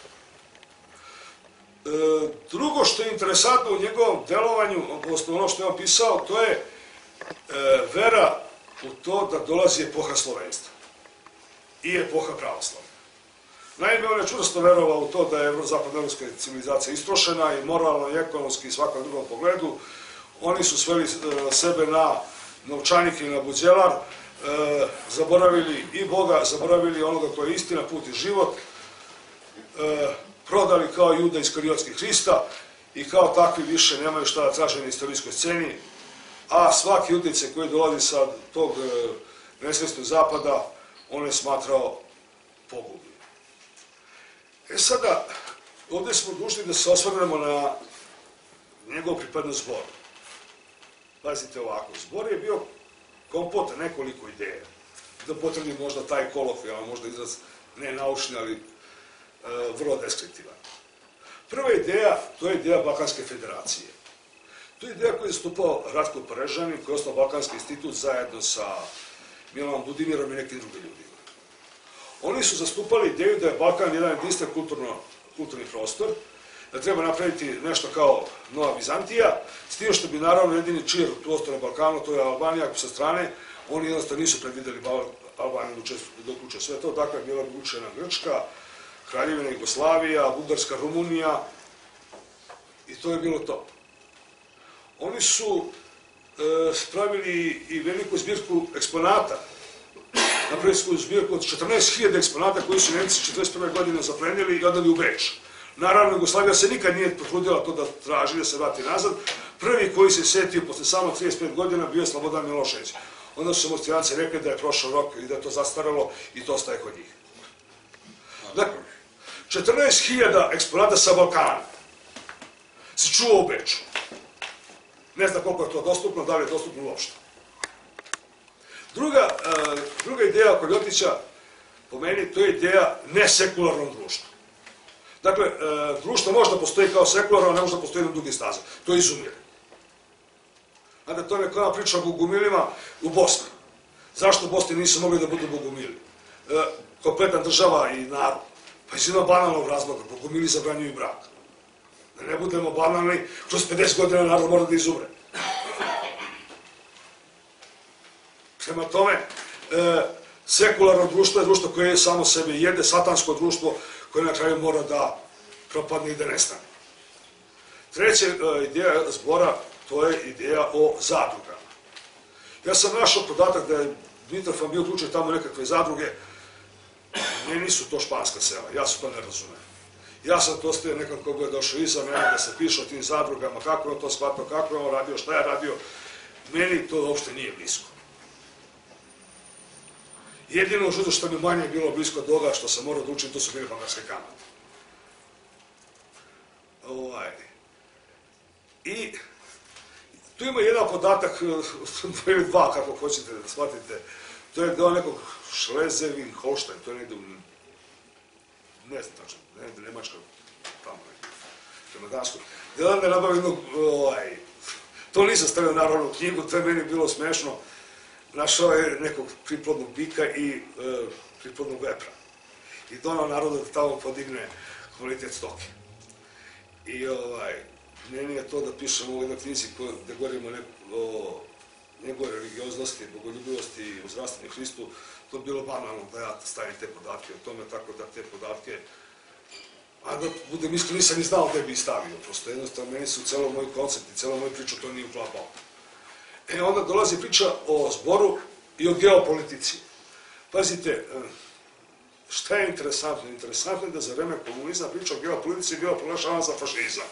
Drugo što je interesantno u njegovom delovanju, odnosno ono što je on pisao, to je vera u to da dolazi epoha slovenstva i epoha pravoslavlja. Naime, on je čvrsto verovao u to da je zapadnoevropska civilizacija istrošena i moralno i ekonomski i svakom drugom pogledu. Oni su sveli sebe na novčanik i na buđelar, zaboravili i Boga, zaboravili onoga koji je istina, put i život, prodali kao Juda iskariotski Hrista i kao takvi više nemaju šta da traže na istorijskoj sceni, a svaki utjecaj koji dolazi sa tog nesvjesnog zapada, on je smatrao pogubnim. Sada, ovdje smo dužni da se osvrnemo na njegov pripadnost zboru. Pazite ovako, zbor je bio kompot nekoliko ideja. Da potrebi možda taj kolokvijalan, možda izraz ne naučni, ali vrlo deskriptivan. Prva ideja, to je ideja Balkanske federacije. To je ideja koju je zastupao Ratko Parežanin, koji je osnovao Balkanski institut zajedno sa Milanom Budimirom i nekim drugim ljudima. Oni su zastupali ideju da je Balkan jedan jedinstven kulturni prostor, da treba napraviti nešto kao Nova Bizantija, s tim što bi naravno jedini čir prostor na Balkanu, to je Albanija, ako sa strane, oni jednostavno nisu predvideli Albaniju da uključe sve to, dakle je bila uključena Grčka, Kraljevina Jugoslavija, Bugarska, Rumunija i to je bilo to. Oni su spravili i veliku zbirku eksponata, napravili zbirku od 14.000 eksponata koji su Nemci 1941. godine zaplenili i odali u Beč. Naravno, Jugoslavija se nikad nije potrudila to da traži, da se vrati nazad. Prvi koji se setio posle samo 35 godina bio je Slobodan Milošević. Onda su Austrijanci rekli da je prošao rok i da je to zastaralo i to ostaje kod njih. Dakle, 14.000 eksponata sa Balkana se čuva u Beču. Ne znam koliko je to dostupno, da li je dostupno uopšte. Druga ideja oko Ljotića, po meni, to je ideja nesekularnog društva. Dakle, društvo može da postoji kao sekularno, a ne može da postoji na dugi staze. To je izumire. Znate, to je neka priča o bogumilima u Bosni. Zašto u Bosni nisu mogli da budu bogumili? Kompletna država i narod. Pa iz jednog banalnog razloga, bogumili zabranjuju brak. Da ne budemo banalni, kroz 50 godina narod mora da izumre. Prema tome, sekularno društvo je društvo koje samo sebe jede, satansko društvo koje na kraju mora da propadne i da nestane. Treća ideja zbora, to je ideja o zadrugama. Ja sam našao podatak da je Mitrofan bio uključen tamo nekakve zadruge meni su to španska sela, ja se to ne razumem. Ja sam to ostavio nekako ko je došao iza mene da se piše o tim zadrugama, kako je on to shvatio, kako je on radio, šta je radio. Meni to uopšte nije blisko. Jedino žuto što mi manje bilo blisko od toga što sam morao da učim, to su bile bankarske kamate. I tu ima jedan podatak, ili dva kako hoćete da shvatite, to je dao nekog Šlezevin Holštajn, to je negdje, ne znam tačno, negdje Nemačka, tamo negdje, prema Dansku. Jedan da je nabavio jednog, to nisam stavio naravno u knjigu, to je meni bilo smešno, našao je nekog priplodnog bika i priplodnog vepra. I donao narodu da tamo podigne kvalitet stoke. I meni je to da pišem u jednoj knjizi gde govorimo o njegove religioznosti, bogoljubivosti i uzrastanju Hristu, to je bilo banalno da ja stavim te podatke o tome, tako da te podatke, a da budem iskren, nisam ni znao gde bi ih stavio, prosto jednostavno meni su celo moj koncept i celo moju priču to nije uklapao. Onda dolazi priča o zboru i o geopolitici. Pazite, šta je interesantno? Interesantno je da za vreme komunizma priča o geopolitici bio proglašavan za fašizam.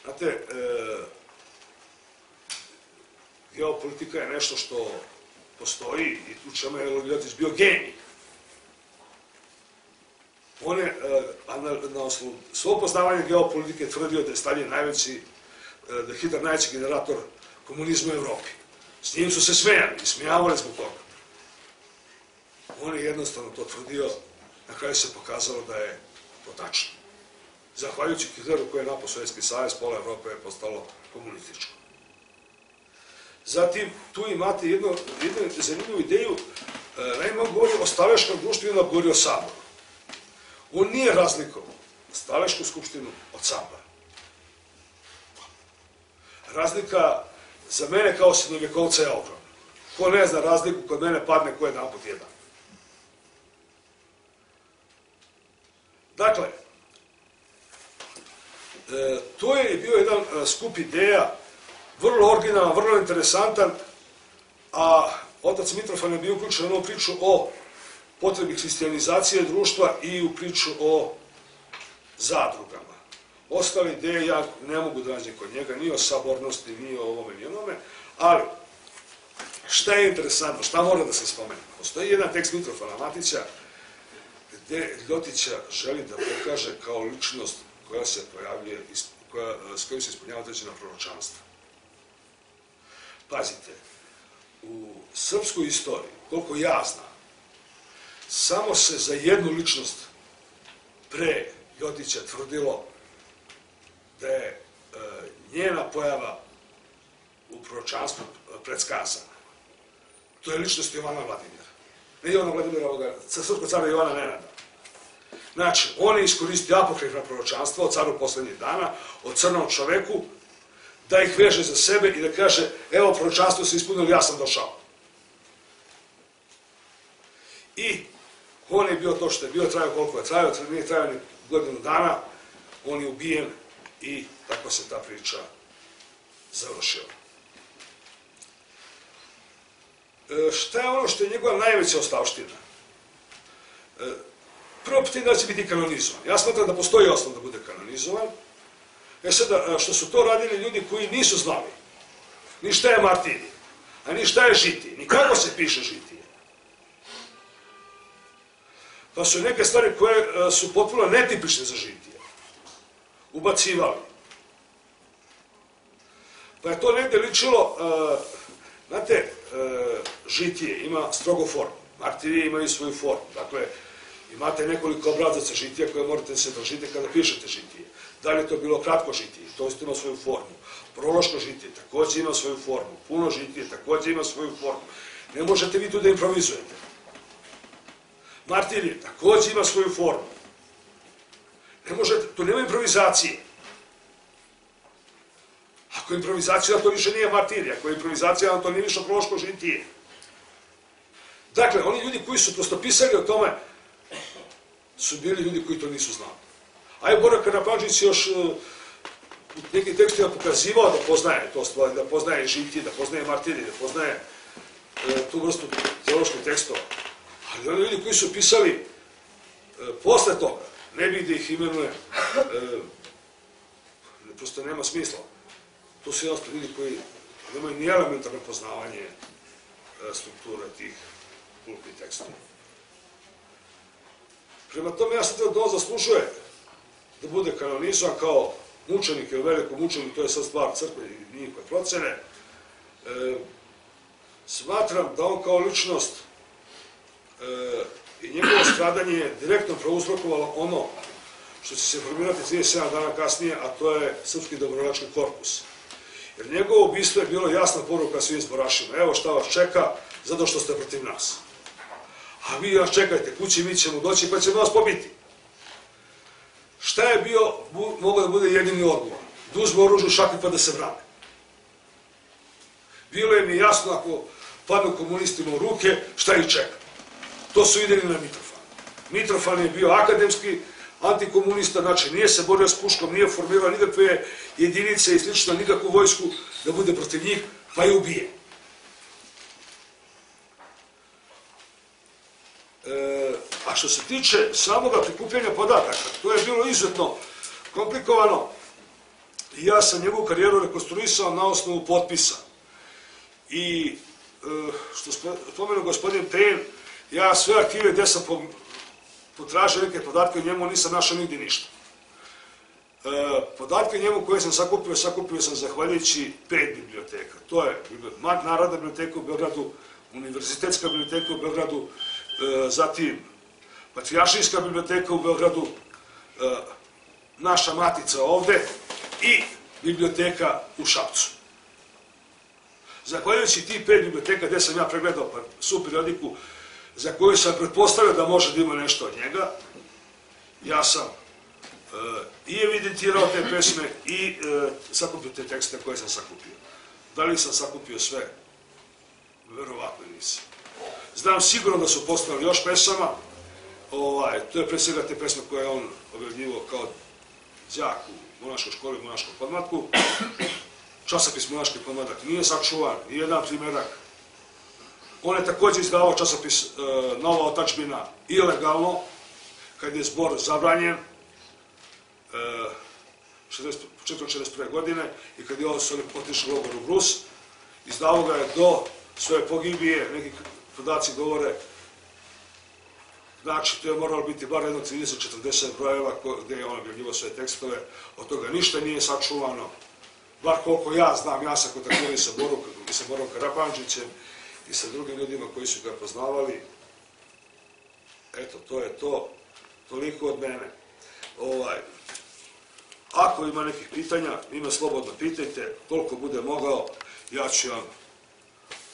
Znate, geopolitika je nešto što postoji i tu čemu je Ljotić bio genij. On je na osnovu svog poznavanja geopolitike tvrdio da je Stalin najveći, da je Hitler najveći generator komunizma u Evropi. S njim su se smejali i smijavali zbog toga. On je jednostavno to tvrdio, na kraju se pokazalo da je to tačno. Zahvaljujući Hitleru koji je napao Sovjetski savez, pola Evrope je postalo komunističko. Zatim, tu imate jednu zanimljivu ideju, naime on govori o staleškom društvu i on govori o saboru. On nije razlikovao stalešku skupštinu od sabora. Razlika za mene kao srednjovjekovca je ogromna. Ko ne zna razliku, kod mene padne ko jedan put jedan. Dakle, to je bio jedan skup ideja, vrlo originalan, vrlo interesantan, a otac Mitrofan je bio uključen u ovu priču o potrebi hrišćanizacije društva i u priču o zadrugama. Ostale ideje ja ne mogu da nađem kod njega, ni o sabornosti, ni o ovome, ni onome, ali šta je interesantno, šta mora da se spomene? Postoji jedan tekst Mitrofana Matića gde Ljotića želi da pokaže kao ličnost koja se pojavljuje, s kojom se ispunjava određena proročanstva. Pazite, u srpskoj istoriji, koliko ja znam, samo se za jednu ličnost pre Ljotića tvrdilo da je njena pojava u proročanstvu predskazana. To je ličnost Jovana Vladimira. Ne Jovana Vladimira, srpskog cara Jovana Nenada. Znači, on je iskoristio apokrifna proročanstva o caru poslednjih dana, o crnom čoveku, da ih veže za sebe i da kaže, evo, proročanstvo se ispunilo, ja sam došao. I on je bio to što je bio, trajao koliko je trajao, nije trajao ni godinu dana, on je ubijen i tako se ta priča završila. Šta je ono što je njegova najveća ostavština? Prvo pitanje da će biti kanonizovan. Ja smatram da postoji osnov da bude kanonizovan. Sada, što su to radili ljudi koji nisu znali ni šta je martirij, a ni šta je žitije, ni kako se piše žitije. Pa su neke stvari koje su potpuno netipične za žitije ubacivali. Pa je to negde ličilo, znate, žitije ima strogo formu, martirije imaju svoju formu. Dakle, imate nekoliko obrazaca žitija koje morate se držite kada pišete žitije. Da li je to bilo kratko žitije, to isto ima svoju formu. Prološko žitije takođe ima svoju formu. Puno žitije takođe ima svoju formu. Ne možete vi tu da improvizujete. Martirije takođe ima svoju formu. Ne možete, tu nema improvizacije. Ako je improvizacija, to više nije martirije. Ako je improvizacija, to nije više prološko žitije. Dakle, oni ljudi koji su prosto pisali o tome su bili ljudi koji to nisu znali. A je Bora Karapandžić još u nekim tekstima pokazivao da poznaje to stvari, da poznaje žitije, da poznaje martirije, da poznaje tu vrstu teoloških tekstova. Ali oni ljudi koji su pisali posle toga, ne bih da ih imenuje, prosto nema smisla. To su jednostavno ljudi koji nemaju ni elementarno poznavanje strukture tih pulpnih tekstova. Prema tome, ja sam teo da on zaslužuje da bude kanonizovan kao mučenik ili veliko mučenik, to je sad stvar crkve i njihove procene. Smatram da on kao ličnost i njegovo stradanje je direktno prouzrokovalo ono što će se formirati 37 dana kasnije, a to je Srpski dobrovoljački korpus. Jer njegovo ubistvo je bilo jasna poruka svim zborašima. Evo šta vas čeka, zato što ste protiv nas. A vi nas čekajte, kući mi ćemo doći pa ćemo vas pobiti. Šta je bio, mogao da bude jedini odgovor? Da uzme oružje u šaku pa da se brane. Bilo je mi jasno ako padnu komunistima u ruke, šta ih čeka. To su ideli na Mitrofan. Mitrofan je bio akademski antikomunista, znači nije se borio s puškom, nije formirao nikakve jedinice i slično, nikakvu vojsku da bude protiv njih, pa je ubije. A što se tiče samoga prikupljanja podataka, to je bilo izuzetno komplikovano i ja sam njegovu karijeru rekonstruisao na osnovu potpisa. I što spomenuo gospodin Tejn, ja sve arhive gde sam potražio neke podatke o njemu, nisam našao nigdje ništa. Podatke o njemu koje sam sakupio sam zahvaljujući 5 biblioteka. To je Narodna biblioteka u Beogradu, Univerzitetska biblioteka u Beogradu, zatim Patrijaršijska biblioteka u Beogradu, naša matica ovde i biblioteka u Šapcu. Zahvaljujući tih 5 biblioteka gde sam ja pregledao svu periodiku za koju sam pretpostavio da može da ima nešto od njega, ja sam i evidentirao te pesme i sakupio te tekste koje sam sakupio. Da li sam sakupio sve? Verovatno nisam. Znam sigurno da su postojali još pesama, to je pre svega te pesme koje on objavljivao kao đak u monaškoj školi, u monaškom podmlatku. Časopis Monaški podmladak nije sačuvan, nijedan primjerak. On je također izdavao časopis Nova otadžbina ilegalno, kad je zbor zabranjen, početkom 1941. godine, i kad je otišao u logor u Brus, izdavao ga je do svoje pogibije, neki podaci govore, znači to je moralo biti bar jedno 30-40 brojeva gdje je on objavljivao svoje tekstove, od toga ništa nije sačuvano, bar koliko ja znam, ja sam kontaktirao i sa Borom Karapanđićem i sa drugim ljudima koji su ga poznavali. Eto, to je to, toliko od mene. Ako ima nekih pitanja, vi me slobodno pitajte, koliko bude mogao, ja ću vam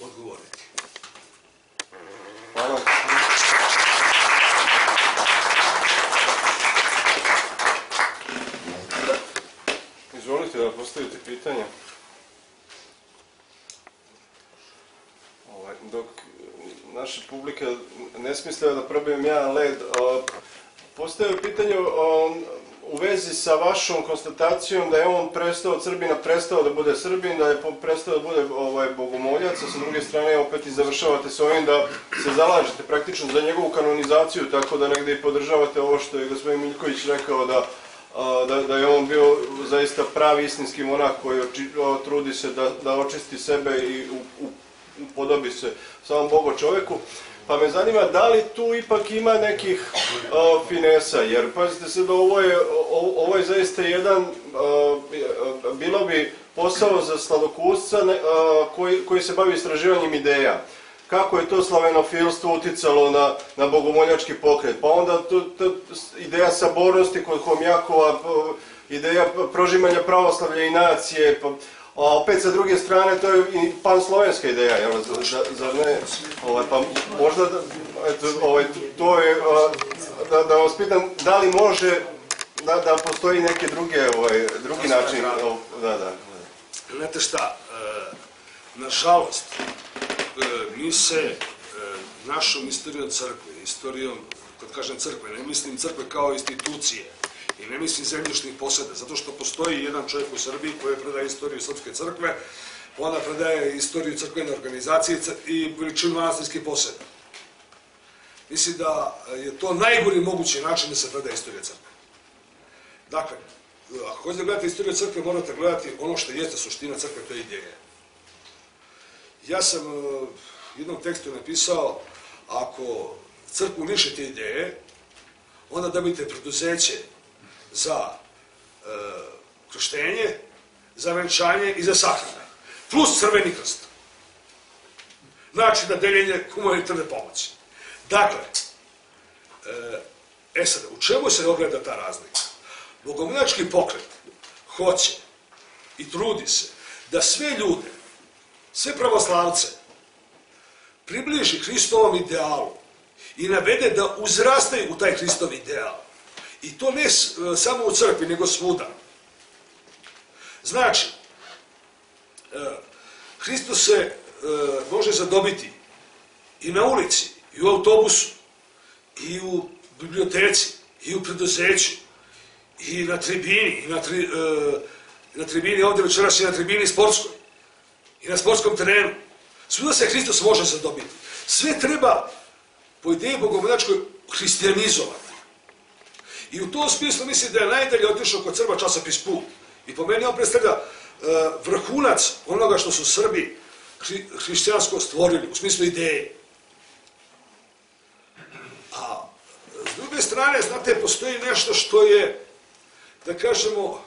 odgovoriti. Hvala. Izvolite da postavite pitanje. Dok naša publika ne smisle da probijem jedan led, postavio pitanje u vezi sa vašom konstatacijom da je on prestao od Srbina, prestao da bude Srbin, da je prestao da bude bogomoljac, a sa druge strane opet i završavate s ovim da se zalažete praktično za njegovu kanonizaciju, tako da negdje i podržavate ovo što je gospodin Miljković rekao da je on bio zaista pravi istinski monah koji trudi se da očisti sebe i upodobi se samom Bogu čoveku. Pa me zanima da li tu ipak ima nekih finesa, jer pazite se da ovo je zaista jedan, bilo bi posao za sladokusca koji se bavi istraživanjem ideja. Kako je to slavenofilstvo uticalo na bogomoljački pokret, pa onda ideja sabornosti kod Homjakova, ideja prožimanja pravoslavlja i nacije, a opet sa druge strane to je i panslovenska ideja, zar ne? Pa možda, to je, da vas pitam, da li može da postoji neke drugi način? Znate šta, nažalost, mi se našom istorijom crkve, istorijom, kad kažem crkve, ne mislim crkve kao institucije i ne mislim zemljišnih poseda, zato što postoji jedan čovjek u Srbiji koji predaje istoriju Srpske crkve, ona predaje istoriju crkvene organizacije i veličinu manastirskih poseda. Mislim da je to najgori mogući način da se preda istorija crkve. Dakle, ako hoćete gledati istoriju crkve, morate gledati ono što jeste suština crkve, to je ideje. Ja sam u jednom tekstu napisao, ako crkvu lišite ideje, onda dobijete preduzeće za krštenje, za venčanje i za sahrane. Plus Crveni krst. Znači na deljenje humanitarne pomoći. Dakle, sad, u čemu se ogleda ta razlika? Bogomiljački pokret hoće i trudi se da sve ljude, sve pravoslavce približi Hristovom idealu i navede da uzrastaju u taj Hristov ideal. I to ne samo u crkvi, nego svuda. Znači, Hristos se može zadobiti i na ulici, i u autobusu, i u biblioteci, i u preduzeću, i na tribini, na tribini ovdje večeras i na tribini sportskoj, i na sportskom terenu. Svuda se Hristos može zadobiti. Sve treba po ideji bogomiljačkoj hristijanizovati. I u tom smislu mislim da je najdalje otišao kod Srba časopis Put. I po meni on predstavlja vrhunac onoga što su Srbi hrišćansko stvorili, u smislu ideje. A s druge strane, znate, postoji nešto što je, da kažemo,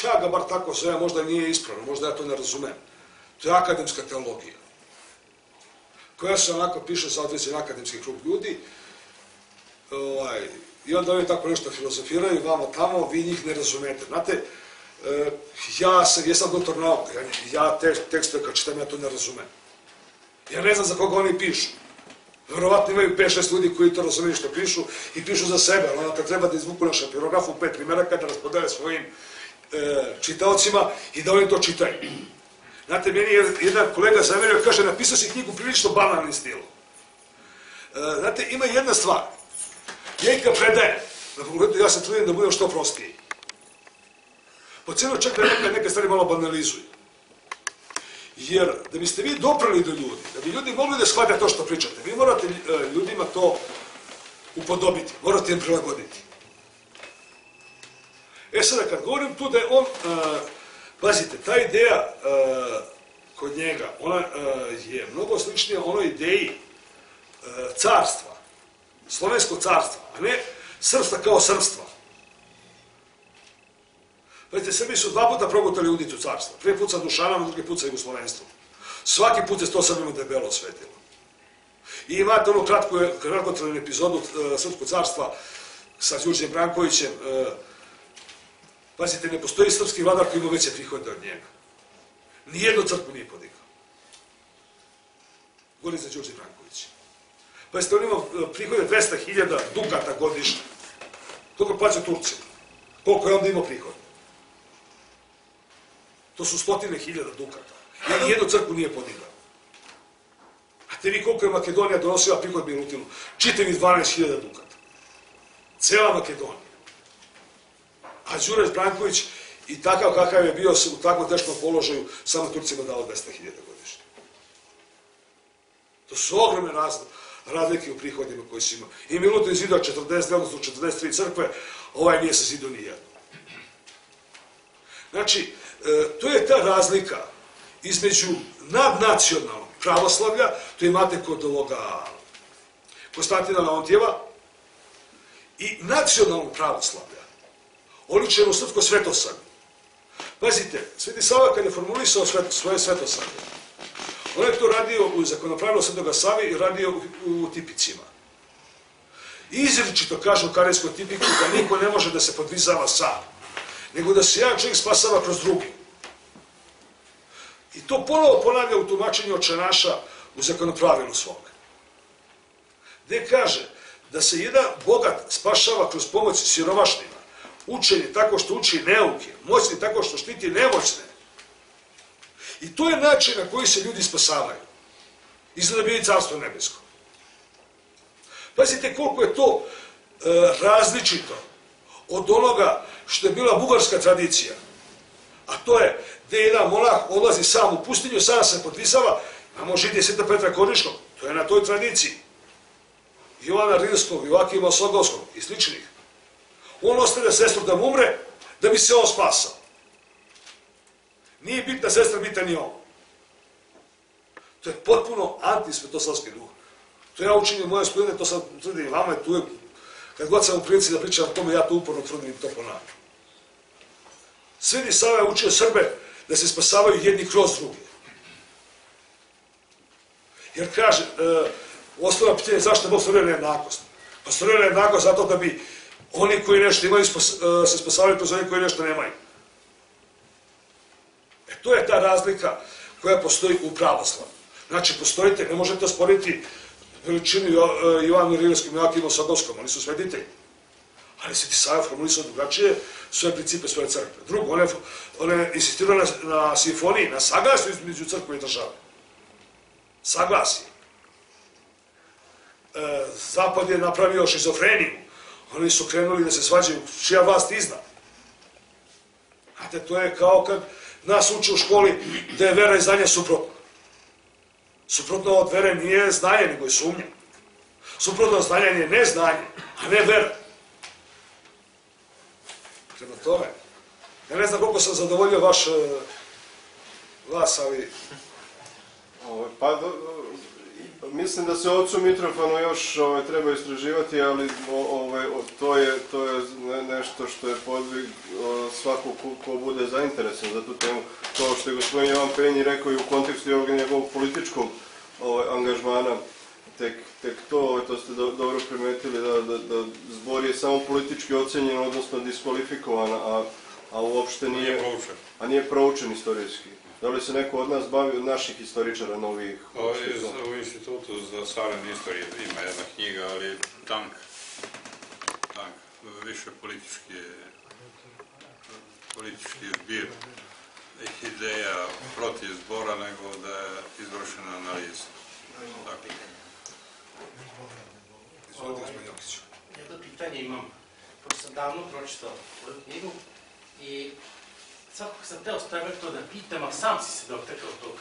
ja ga bar tako zovem, možda nije ispravno, možda ja to ne razumem. To je akademska teologija, koja se onako piše za određen akademski krug ljudi, i onda oni tako nešto filozofiraju, vamo tamo, vi njih ne razumete. Znate, ja sam doktor nauka, ja te tekstove kad čitam, ja to ne razumem. Ja ne znam za koga oni pišu. Verovatno imaju 5-6 ljudi koji to razumiju što pišu i pišu za sebe, ali onda kad treba da izvuku na šapirografu 5 primjeraka, da raspodele svojim čitaocima i da oni to čitaju. Znate, meni je jedan kolega zamerio, kaže, napisao si knjigu prilično banalnim stilom. Znate, ima jedna stvar. Ja i kad predajem na fakultetu, ja se trudim da budem što prostiji. Po cijelu čak da neke stvari malo banalizuju. Jer da biste vi doprali do ljudi, da bi ljudi mogli da shvate to što pričate, vi morate ljudima to upodobiti, morate im prilagoditi. Sada kad govorim tu da je on, pazite, ta ideja kod njega, ona je mnogo sličnija onoj ideji carstva, slovenskog carstva, a ne srpstva kao srpstva. Pazite, Srbi su 2 puta progutali udicu carstva. Prvi put sa Dušanom, drugi put sa Jugoslovenstom. Svaki put je to Srbima debelo osvetilo. I imate onu kratkotrajnu epizodu Srpskog carstva sa Đurđem Brankovićem. Pazite, ne postoji srpski vladar koji ima veće prihode od njega. Nijednu crkvu nije podigao. Govorim za Đurđe Brankovića. Pazite, on ima prihode 200.000 dukata godišnje. Koliko plaća Turcima? Koliko je onda imao prihode? To su 100.000 dukata. I nijednu crkvu nije podigao. A te vi koliko je Makedonija donosila prihod Milutinu? Čitavi 12.000 dukata. Cela Makedonija. A Đure Branković i takav kakav je bio u takvom teškom položaju, samo Turcima dao 200.000 godišnje. To su ogromne razlike u prihodima koji su imao. I Milutin zidao 42, odnosno 43 crkve, ovaj nije se zidao ni jedno. Znači, to je ta razlika između nadnacionalnog pravoslavlja, to imate kod ovoga Konstantina Leontijeva, i nacionalnog pravoslavlja, oličeno u srpsko svetosavlje. Pazite, Sveti Sava kad je formulisao svoje svetosavlje, on je to radio u Zakonopravilo Svetoga Save i radio u tipicima. Izričito kaže u Karenskoj tipiku da niko ne može da se podvizava sam, nego da se jedan čovjek spasava kroz drugi. I to ponovo ponavlja u tumačenju Očenaša u Zakonopravilu svog. Gde kaže da se jedan bogat spašava kroz pomoć siromašnima, učeni tako što uči neuke, moćni tako što štiti nemoćne. I to je način na koji se ljudi spasavaju. I zadobijaju carstvo nebesko. Pazite koliko je to različito od onoga što je bila bugarska tradicija. A to je gde jedan monah odlazi sam u pustinju, sam se podvisava, a može ide Sveta Petra Koriškog. To je na toj tradiciji. Jovana Rilskog, Joakima Osogovskog i sličnih. On ostavlja sestru da mu umre, da bi se on spasao. Nije bitna sestra, bitan je on. To je potpuno antisvetoslavski duh. To ja učinim moje studente, to sam tvrdim i vama, tu je, kad god sam u prilici da pričam o tome, ja to uporno tvrdim i to ponavljam. Sveti Sava je učio Srbe da se spasavaju jedni kroz druge. Jer kaže, osnovno pitanje je zašto je Bog stvorio nejednakost. Pa stvorio nejednakost zato da bi oni koji nešto imaju se spasavali kroz oni koji nešto nemaju. To je ta razlika koja postoji u pravoslavlju. Znači, postojite, ne možete osporiti veličinu Jovanu Rilskom i Joakimu Osogovskom, oni su svetitelji. Ali Sveti Sava formulisao drugačije svoje principe, svoje crkve. Drugo, on je insistirao na simfoniji, na saglasju između crkve i države. Saglasje. Zapad je napravio šizofreniju. Oni su krenuli da se svađaju čija vlast iznad. Znate, to je kao kad nas uče u školi da je vera i znanje suprotno. Suprotno od vere nije znanje, nego je sumnja. Suprotno od znanja je neznanje, a ne vera. Prema tome, ja ne znam koliko sam zadovoljio vas, ali... Pa, mislim da se ocu Mitrofanu još treba istraživati, ali to je nešto što je podvig svakog ko bude zainteresan za tu temu. To što je gospodin Jovan Penji rekao i u kontekstu ovog njegovog političkog angažmana, tek to ste dobro primetili da zbor je samo politički ocenjen, odnosno diskvalifikovan, a uopšte nije proučen istorijski. Da li se neko od nas bavi, od naših historičara novih? U Institutu za savremenu istoriju ima jedna knjiga, ali tank, više politički zbir ideja protiv zbora nego da je izvršena analiza. Jedno pitanje imam, pošto sam davno pročitao ovu knjigu i svakako sam teo spremati to da pitam, a sam si se dotakao tog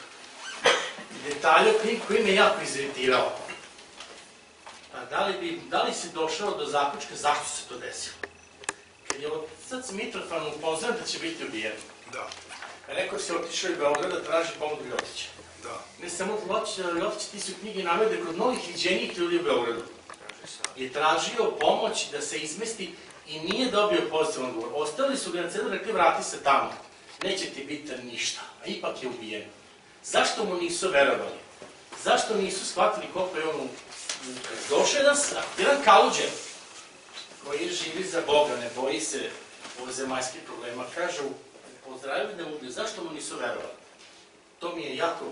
detalja u knjigu koji me jako iziritirao. Da li si došao do zaključka zašto se to desilo? Kad je otac Mitrofan upoznao da će biti ubijen, rekao si otišao i Beograd da traži pomoć Ljotića. Ne samo Ljotić, ti si u knjigi navede kod mnogih viđenijih ljudi u Beogradu. Je tražio pomoć da se izmesti i nije dobio pozitivan odgovor. Ostali su ga na celu rekli vrati se tamo, neće ti biti ništa, a ipak je ubijen. Zašto mu nisu verovali? Zašto nisu shvatili koliko je on došao jedan kaluđer koji živi za Boga, ne boji se ovozemaljskih problema, kažu pozdravili da mu ubiju, zašto mu nisu verovali? To mi je jako...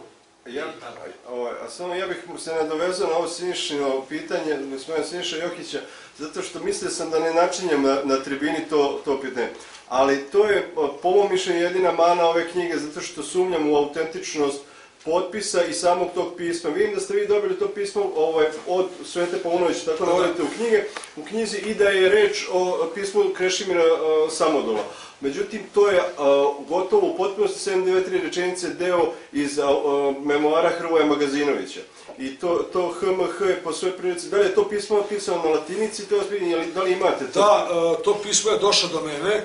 Samo ja bih se nadovezao na ovo Sinišino pitanje, gospodina Siniša Jokića, zato što mislio sam da ne načinjem na tribini to pitanje. Ali to je, po mom mišljenju, jedina mana ove knjige, zato što sumnjam u autentičnost potpisa i samog tog pisma. Vidim da ste vi dobili to pismo od Svete Paunovića, tako navodite u knjizi, i da je reč o pismu Krešimira Samodola. Međutim, to je gotovo u potpunosti 793 rečenice deo iz memoara Hrvoja Magazinovića. I to HMH je po svojoj prilici. Da li je to pismo pisano na latinici, da li imate to? Da, to pismo je došlo do mene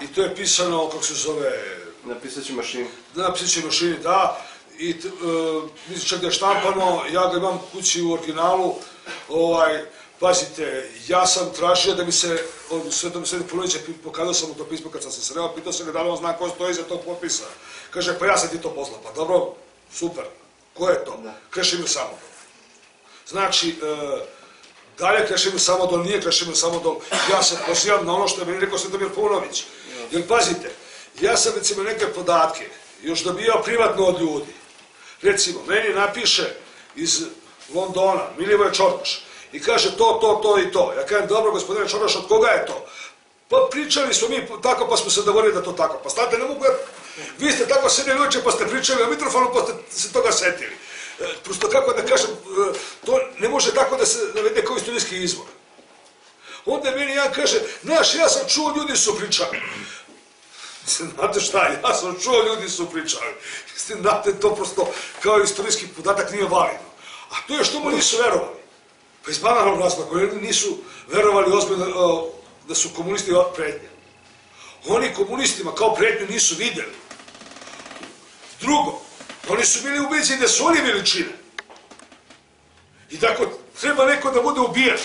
i to je pisano, kako se zove... Na pisaćoj mašini. Da, na pisaćoj mašini, da. I mislim čak da je štampano, ja ga imam kući u originalu. Pazite, ja sam tražio da mi se od Svetom Paunovića, pokazao sam mu to pismo kad sam se sreo, pitao sam ga da li on zna ko stoji za tog potpisa. Kaže, pa ja sam ti to poslao. Pa dobro, super. Ko je to? Krešimir Samodol. Znači, da li je Krešimir Samodol, nije Krešimir Samodol, ja se pozivam na ono što je meni rekao Svetomir Paunović. Jer pazite, ja sam recimo neke podatke još dobijao privatno od ljudi. Recimo, meni napiše iz Londona Milivoje Čordaš i kaže to i to. Ja kažem, dobro gospodine Čordaš, od koga je to? Pa pričali smo mi tako pa smo se dogovorili da to tako. Pa znate, ne mogu, vi ste tako sedeli uče pa ste pričali o Mitrofanu pa ste se toga setili. Prosto kako da kažem, to ne može tako da se navede kao istorijski izvor. Onda meni jedan kaže, znaš, ja sam čuo, ljudi su pričali. Znate šta, ja sam čuo, ljudi su pričali. Znate, to prosto kao istorijski podatak nije validno. A to je što mu nisu verovali. Pa iz banalnog razloga, koji nisu verovali ozbiljno da su komunisti pretnja. Oni komunistima kao pretnju nisu vidjeli. Drugo, oni su bili ubiđeni da su oni veličine. I tako treba neko da bude ubijen.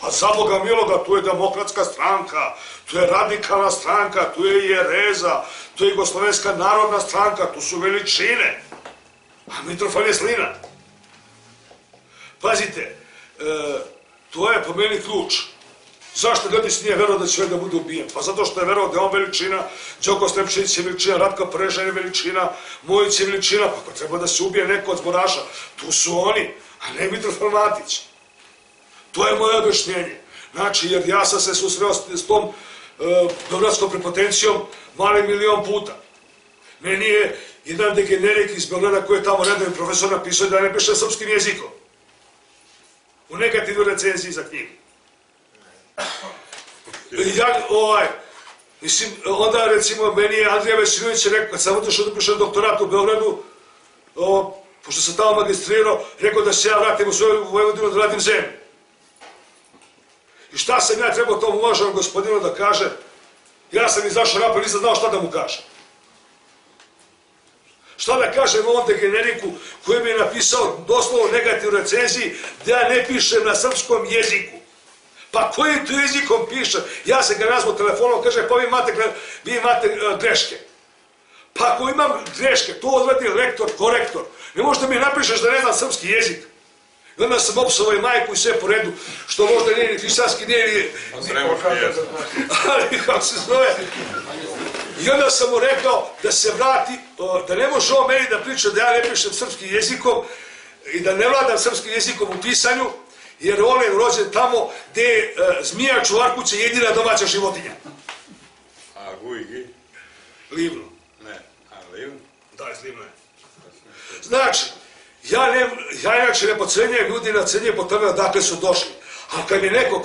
A za Boga miloga, tu je Demokratska stranka, tu je Radikalna stranka, tu je Jereza, tu je Jugoslovenska narodna stranka, tu su veličine. A Mitrofan je slina. Pazite, to je po meni ključ. Zašto Ljadić nije verovao da će da bude ubijen? Pa zato što je verovao da je on veličina, Đoko Sremčević je veličina, Ratko Prežan je veličina, Mojić je veličina, pa ako treba da se ubije neko od zboraša, tu su oni, a ne Mitrofan Matić. To je moje objašnjenje. Znači, jer ja sam se susreo s tom beogradskom prepotencijom mali milion puta. Meni je jedan degenerik iz Beograda koji je tamo redovni profesor napisao da ne piše srpskim jezikom. U negativnoj recenziji za knjigu. Mislim, onda recimo meni je Andrija Veselinović rekao, kad sam otišao da pišem doktorat u Beogradu, pošto sam tamo magistrirao, rekao da se ja vratim u svoju Vojvodinu da radim zemlju. I šta sam ja trebao tom uvaženom gospodinu da kaže? Ja sam izašao napad i nisam znao šta da mu kažem. Šta da kažem ovom degeneriku koji mi je napisao doslovno negativnu recenziji da ja ne pišem na srpskom jeziku. Pa kojim tu jezikom pišem? Ja sam ga nazvao telefonom, kaže pa vi imate greške. Pa ako imam greške, to odredi lektor, korektor. Ne možda mi napišeš da ne znam srpski jezik. I onda sam opsovao i majku i sve po redu, što možda nije ni hrišćanski, nije ni... Ali kako se zove... I onda sam mu rekao da se vrati, da ne može on meni da priča da ja ne pišem srpskim jezikom i da ne vladam srpskim jezikom u pisanju, jer on je rođen tamo gde je zmija čuvarkuća jedina domaća životinja. A Gujgi? Livno. Ne, a Livno? Da, iz Livno je. Znači, ja inače ne pocenjujem ljudi na cenje po tome odakle su došli. A kad mi neko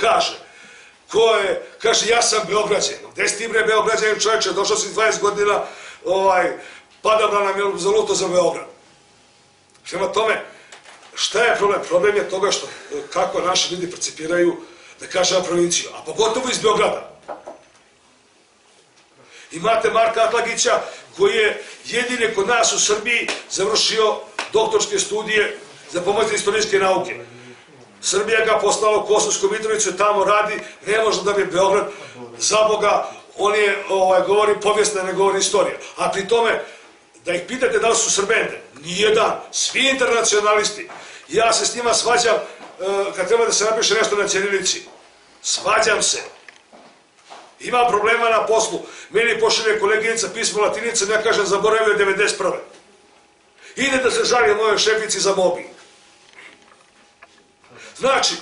kaže ja sam Beograđan, gde si ti bre Beograđan čovječe, došao si 20 godina, padabra nam je zaluto za Beograd. Prema tome, šta je problem? Problem je toga što kako naši ljudi percipiraju, da kažem, provinciju, a pogotovo iz Beograda. Imate Marka Atlagića koji je jedini kod nas u Srbiji završio doktorske studije za pomoćne istorijske nauke. Srbija ga poslala u Kosovsku Mitrovicu, tamo radi, ne može da bi Beograd, za Boga, on je, govori povijesna, ne govori istorija. A pri tome, da ih pitate da li su Srbende, nijedan, svi internacionalisti. Ja se s njima svađam kad treba da se napiše nešto na ćirilici. Svađam se. Imam problema na poslu. Meni pošalje koleginica pismo latinicom, ja kažem zaboravio 91. Ide da se žali mojoj šefici za mobbing. Znači,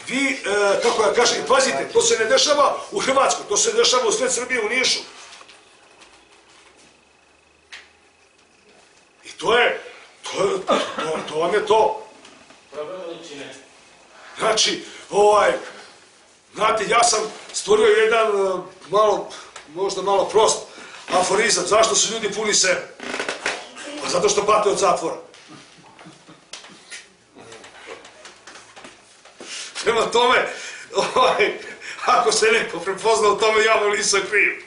vi, kako ja kažem, pazite, to se ne dešava u Hrvatskoj, to se dešava u sred Srbije, u Nišu. I to vam je to. Znači, znate, ja sam stvorio jedan možda malo prost aforizam. Zašto su ljudi puni sebe? Pa zato što pate od zatvora. Prema tome, ako se neko prepozna u tome, ja mu nisam kriv.